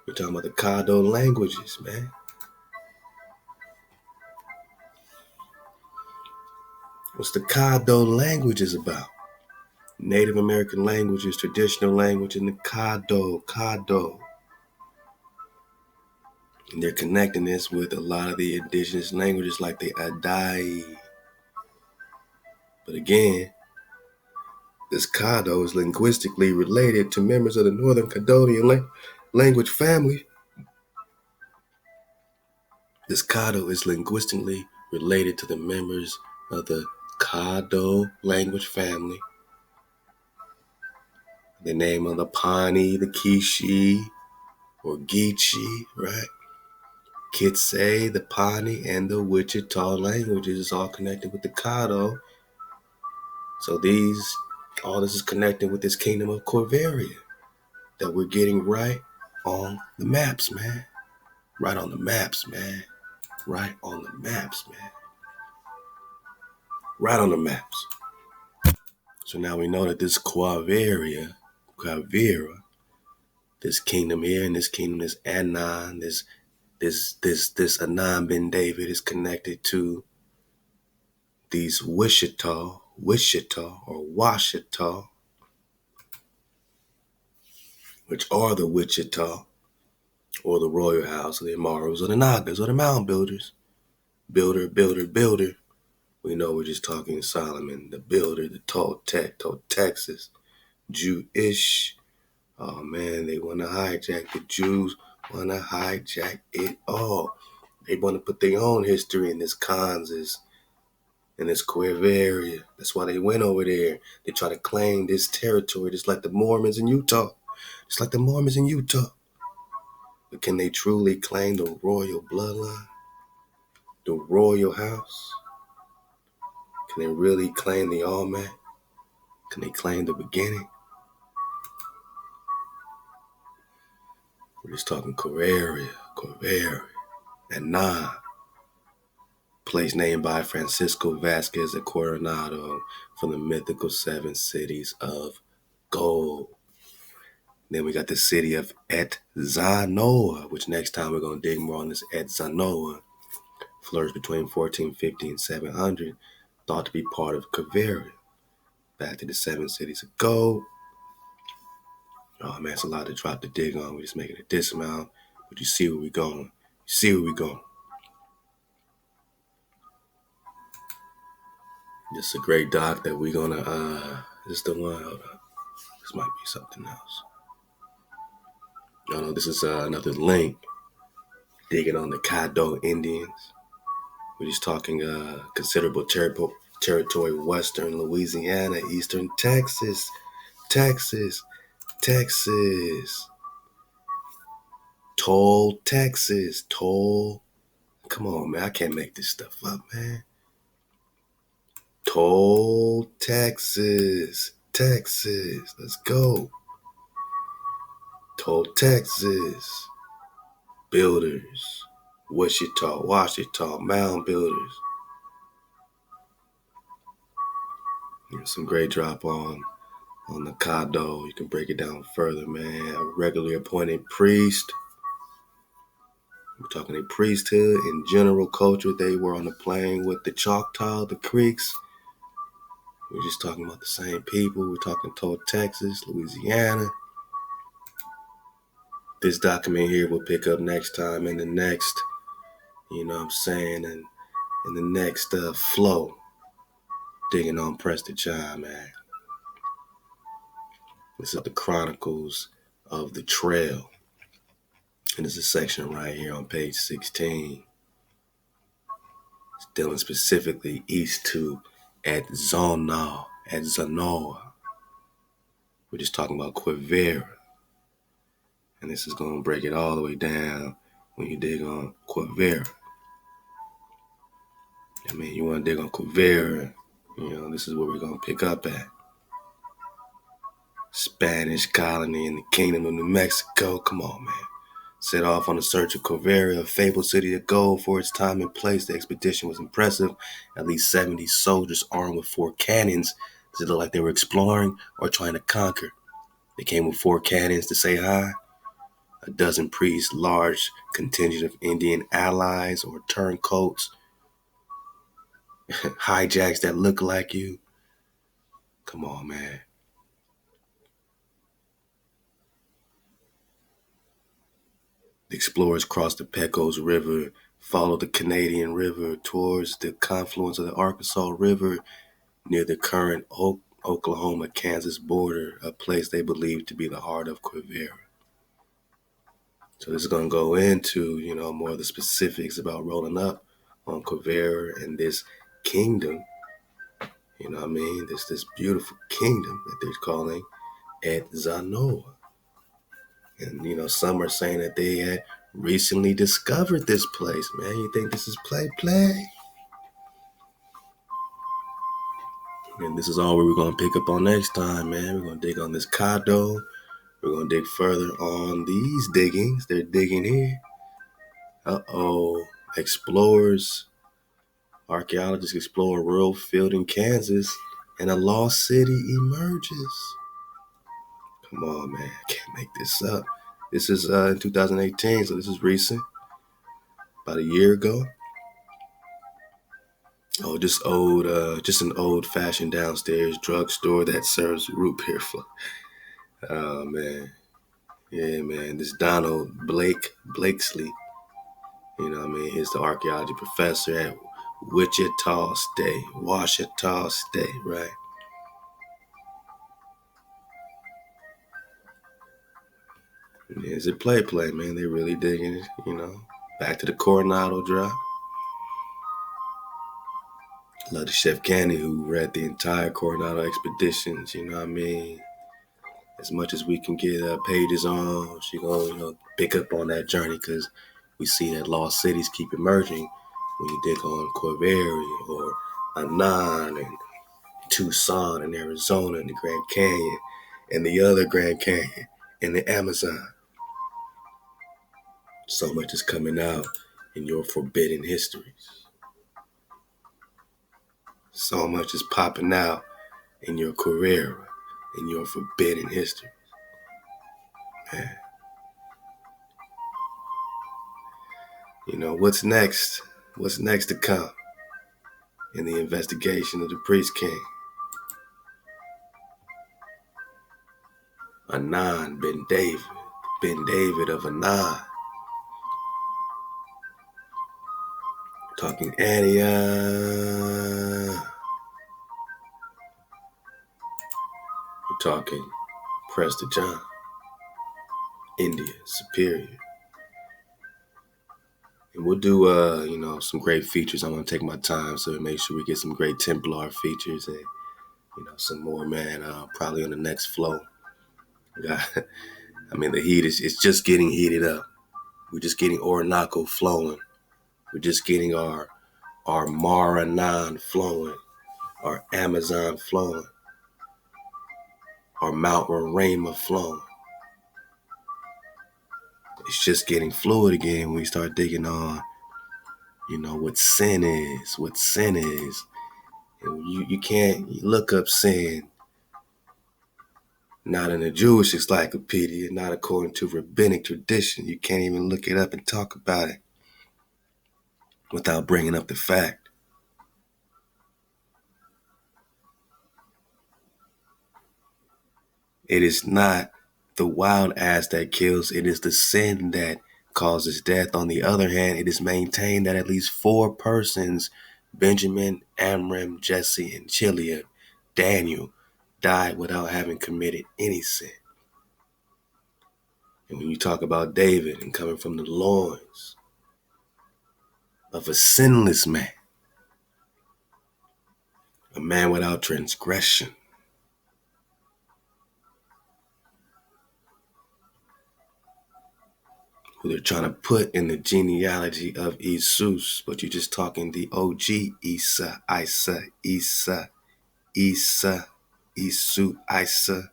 We're talking about the Caddo languages, man. What's the Caddo languages about? Native American languages, traditional language, and the Caddo. And they're connecting this with a lot of the indigenous languages like the Adai. But again, this Caddo is linguistically related to members of the Northern Cadodean language family. This Caddo is linguistically related to the members of the Caddo language family. The name of the Pawnee, the Kishi, or Geechee, right? Kitsay, the Pawnee, and the Wichita languages is all connected with the Caddo. So all this is connected with this kingdom of Quivira that we're getting right on the maps, man. Right on the maps, man. Right on the maps, man. Right on the maps. So now we know that this Quivira, this kingdom here, and this kingdom, this Anan, this Anan ben David is connected to these Wichita, or Washita, which are the Wichita, or the royal house, or the Amaros, or the Nagas, or the mound builders. Builder. We know we're just talking Solomon, the builder, the Texas, Jewish. Oh man, they want to hijack. The Jews want to hijack it all. They want to put their own history in this Kansas, in this Quivira. That's why they went over there. They try to claim this territory, just like the Mormons in Utah. But can they truly claim the royal bloodline? The royal house? Can they really claim the Almighty? Can they claim the beginning? We're just talking Quivira, and Anan, place named by Francisco Vasquez de Coronado from the mythical 7 cities of gold. Then we got the city of Etzanoa, which next time we're going to dig more on this Etzanoa. Flourished between 1450 and 700, thought to be part of Quivira. Back to the 7 cities of gold. Oh man, it's a lot to drop the dig on. We're just making a dismount, but you see where we're going. This is a great doc that we're gonna, this is the one, hold up. This might be something else. No, this is another link. Digging on the Caddo Indians. We're just talking considerable territory, western Louisiana, eastern Texas. Toll, Texas. Come on, man. I can't make this stuff up, man. Toll, Texas. Let's go. Toll, Texas. Builders. Washita, mound builders. Some great drop on the Caddo. You can break it down further, man. A regularly appointed priest. We're talking a priesthood in general culture. They were on the plain with the Choctaw, the Creeks. We're just talking about the same people. We're talking Toll, Texas, Louisiana. This document here will pick up next time in the next, you know what I'm saying, and in the next flow. Digging on Prester John, man. This is the Chronicles of the Trail. And there's a section right here on page 16. It's dealing specifically east to Etzanoa. We're just talking about Quivira. And this is going to break it all the way down when you dig on Quivira. I mean, you want to dig on Quivira, this is where we're going to pick up at. Spanish colony in the Kingdom of New Mexico. Come on, man. Set off on the search of Quivira, a fabled city of gold. For its time and place, the expedition was impressive. At least 70 soldiers armed with 4 cannons. Does it look like they were exploring or trying to conquer? They came with 4 cannons to say hi. A dozen priests, large contingent of Indian allies or turncoats, hijacks that look like you. Come on, man. The explorers crossed the Pecos River, followed the Canadian River towards the confluence of the Arkansas River near the current Oklahoma-Kansas border, a place they believed to be the heart of Quivira. So this is going to go into, more of the specifics about rolling up on Quivira and this kingdom, this beautiful kingdom that they're calling Etzanoa. And, some are saying that they had recently discovered this place, man. You think this is play? And this is all we're going to pick up on next time, man. We're going to dig on this Caddo. We're going to dig further on these diggings. They're digging here. Explorers, archaeologists explore a rural field in Kansas and a lost city emerges. Come on, man. I can't make this up. This is in 2018, so this is recent. About a year ago. Oh, just an old-fashioned downstairs drugstore that serves root beer for. Oh, man. Yeah, man. This Donald Blakesley, he's the archaeology professor at Washita State, right? Is it play, man? They really digging it, Back to the Coronado drop. Love the Chef Candy who read the entire Coronado expeditions, As much as we can get pages on, she gonna, pick up on that journey because we see that lost cities keep emerging when you dig on Quivira or Anan and Tucson and Arizona and the Grand Canyon and the other Grand Canyon and the Amazon. So much is coming out in your forbidden histories. So much is popping out in your Quivira, in your forbidden history. Man. What's next? What's next to come in the investigation of the Priest King? Anan Ben David of Anan. Talking Anian. We're talking Prester John, India, Superior. And we'll do, some great features. I'm going to take my time so make sure we get some great Templar features and, some more, man, probably on the next flow. The heat it's just getting heated up. We're just getting Orinoco flowing. We're just getting our Maranan flowing, our Amazon flowing, our Mount Roraima flowing. It's just getting fluid again when we start digging on, what sin is. You can't look up sin, not in a Jewish encyclopedia, not according to rabbinic tradition. You can't even look it up and talk about it without bringing up the fact. It is not the wild ass that kills, it is the sin that causes death. On the other hand, it is maintained that at least 4 persons, Benjamin, Amram, Jesse, and Chileab, Daniel, died without having committed any sin. And when you talk about David and coming from the loins of a sinless man, a man without transgression, who they're trying to put in the genealogy of Jesus, but you're just talking the OG Isa, Isu, Isa.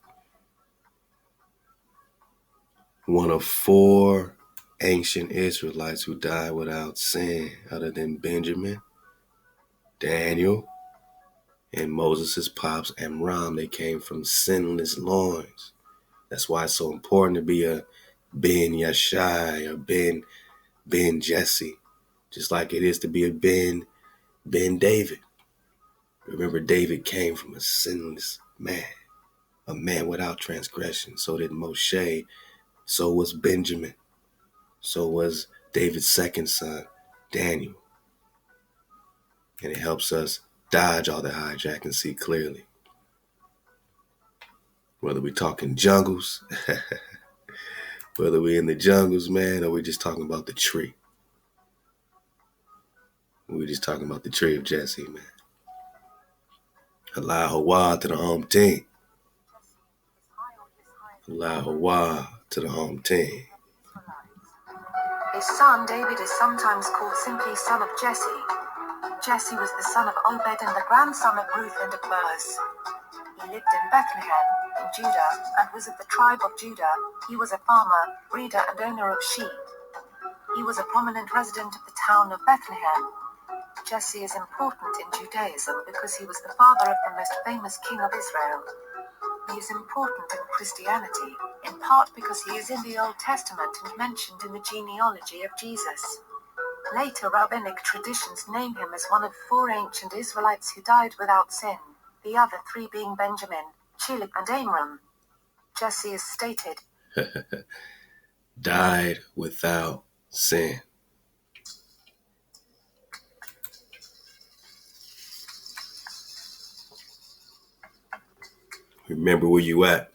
One of 4 ancient Israelites who died without sin, other than Benjamin, Daniel, and Moses' pops, Amram. They came from sinless loins. That's why it's so important to be a Ben Yashai or Ben Jesse, just like it is to be a Ben David. Remember, David came from a sinless man, a man without transgression. So did Moshe. So was Benjamin. So was David's second son, Daniel. And it helps us dodge all the hijack and see clearly. Whether we're talking jungles, whether we're in the jungles, man, or we're just talking about the tree. We're just talking about the tree of Jesse, man. Ahchwa to the home team. Ahchwa to the home team. His son David is sometimes called simply son of Jesse. Jesse was the son of Obed and the grandson of Ruth and of Boaz. He lived in Bethlehem, in Judah, and was of the tribe of Judah. He was a farmer, breeder, and owner of sheep. He was a prominent resident of the town of Bethlehem. Jesse is important in Judaism because he was the father of the most famous king of Israel. He is important in Christianity, in part because he is in the Old Testament and mentioned in the genealogy of Jesus. Later rabbinic traditions name him as one of 4 ancient Israelites who died without sin, the other 3 being Benjamin, Chilib, and Amram. Jesse is stated, died without sin. Remember where you at.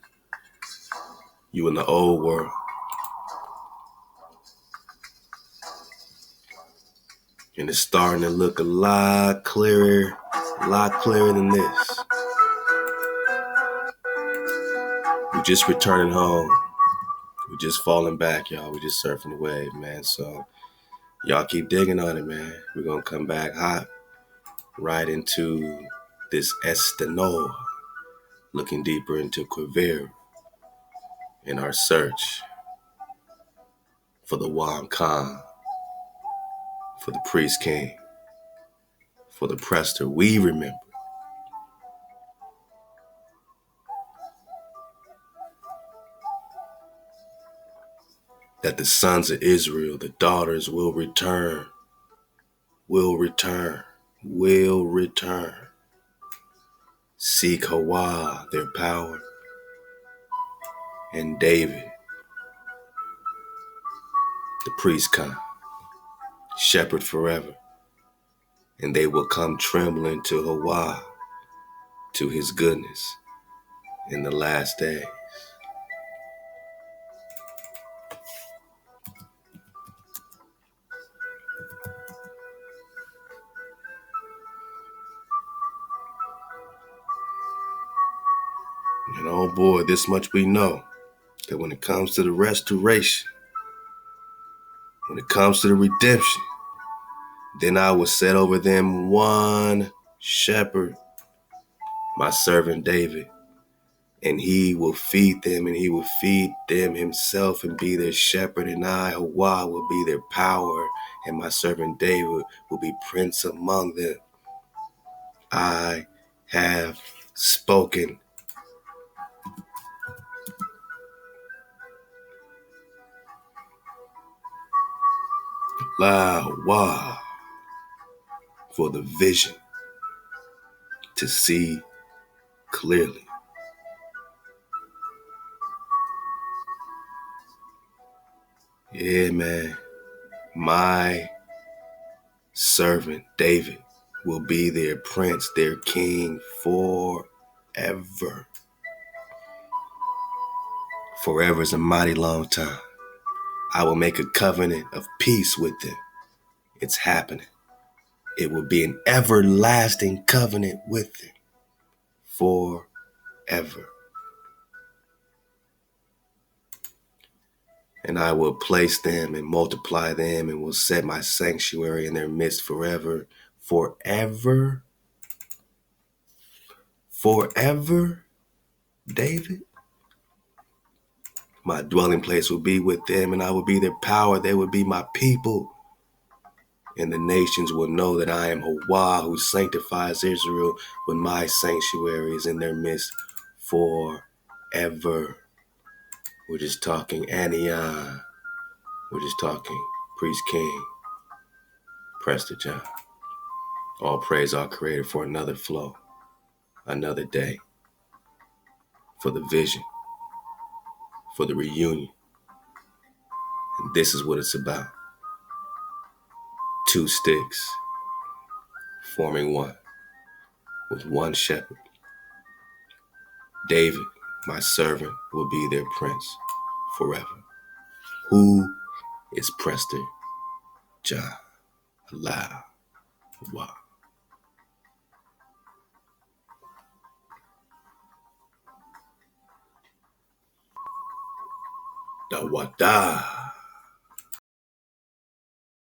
You in the old world. And it's starting to look a lot clearer than this. We're just returning home. We're just falling back, y'all. We're just surfing the wave, man. So y'all keep digging on it, man. We're going to come back hot right into this Esteno, looking deeper into Quivira in our search for the Wam Khan, for the priest king, for the Prester. We remember that the sons of Israel, the daughters, will return. Seek Ahchwa, their power, and David, the priest Khan, shepherd forever, and they will come trembling to Ahchwa, to his goodness in the last days. And oh boy, this much we know, that when it comes to the restoration, when it comes to the redemption, then I will set over them one shepherd, my servant David, and he will feed them, and he will feed them himself and be their shepherd, and I, Ahchwa, will be their power, and my servant David will be prince among them. I have spoken. Ahchwa, for the vision to see clearly. Yeah, man. My servant David will be their prince, their king forever. Forever is a mighty long time. I will make a covenant of peace with them. It's happening. It will be an everlasting covenant with them forever. And I will place them and multiply them and will set my sanctuary in their midst forever. Forever? Forever, David? My dwelling place will be with them, and I will be their power. They will be my people. And the nations will know that I am Ahchwa, who sanctifies Israel when my sanctuary is in their midst forever. We're just talking Anian. We're just talking Priest King, Prester John. All praise our Creator for another flow, another day, for the vision, for the reunion. And this is what it's about. Two sticks forming one, with one shepherd. David, my servant, will be their prince forever. Who is Prester John? Allah. Wow. Dawada.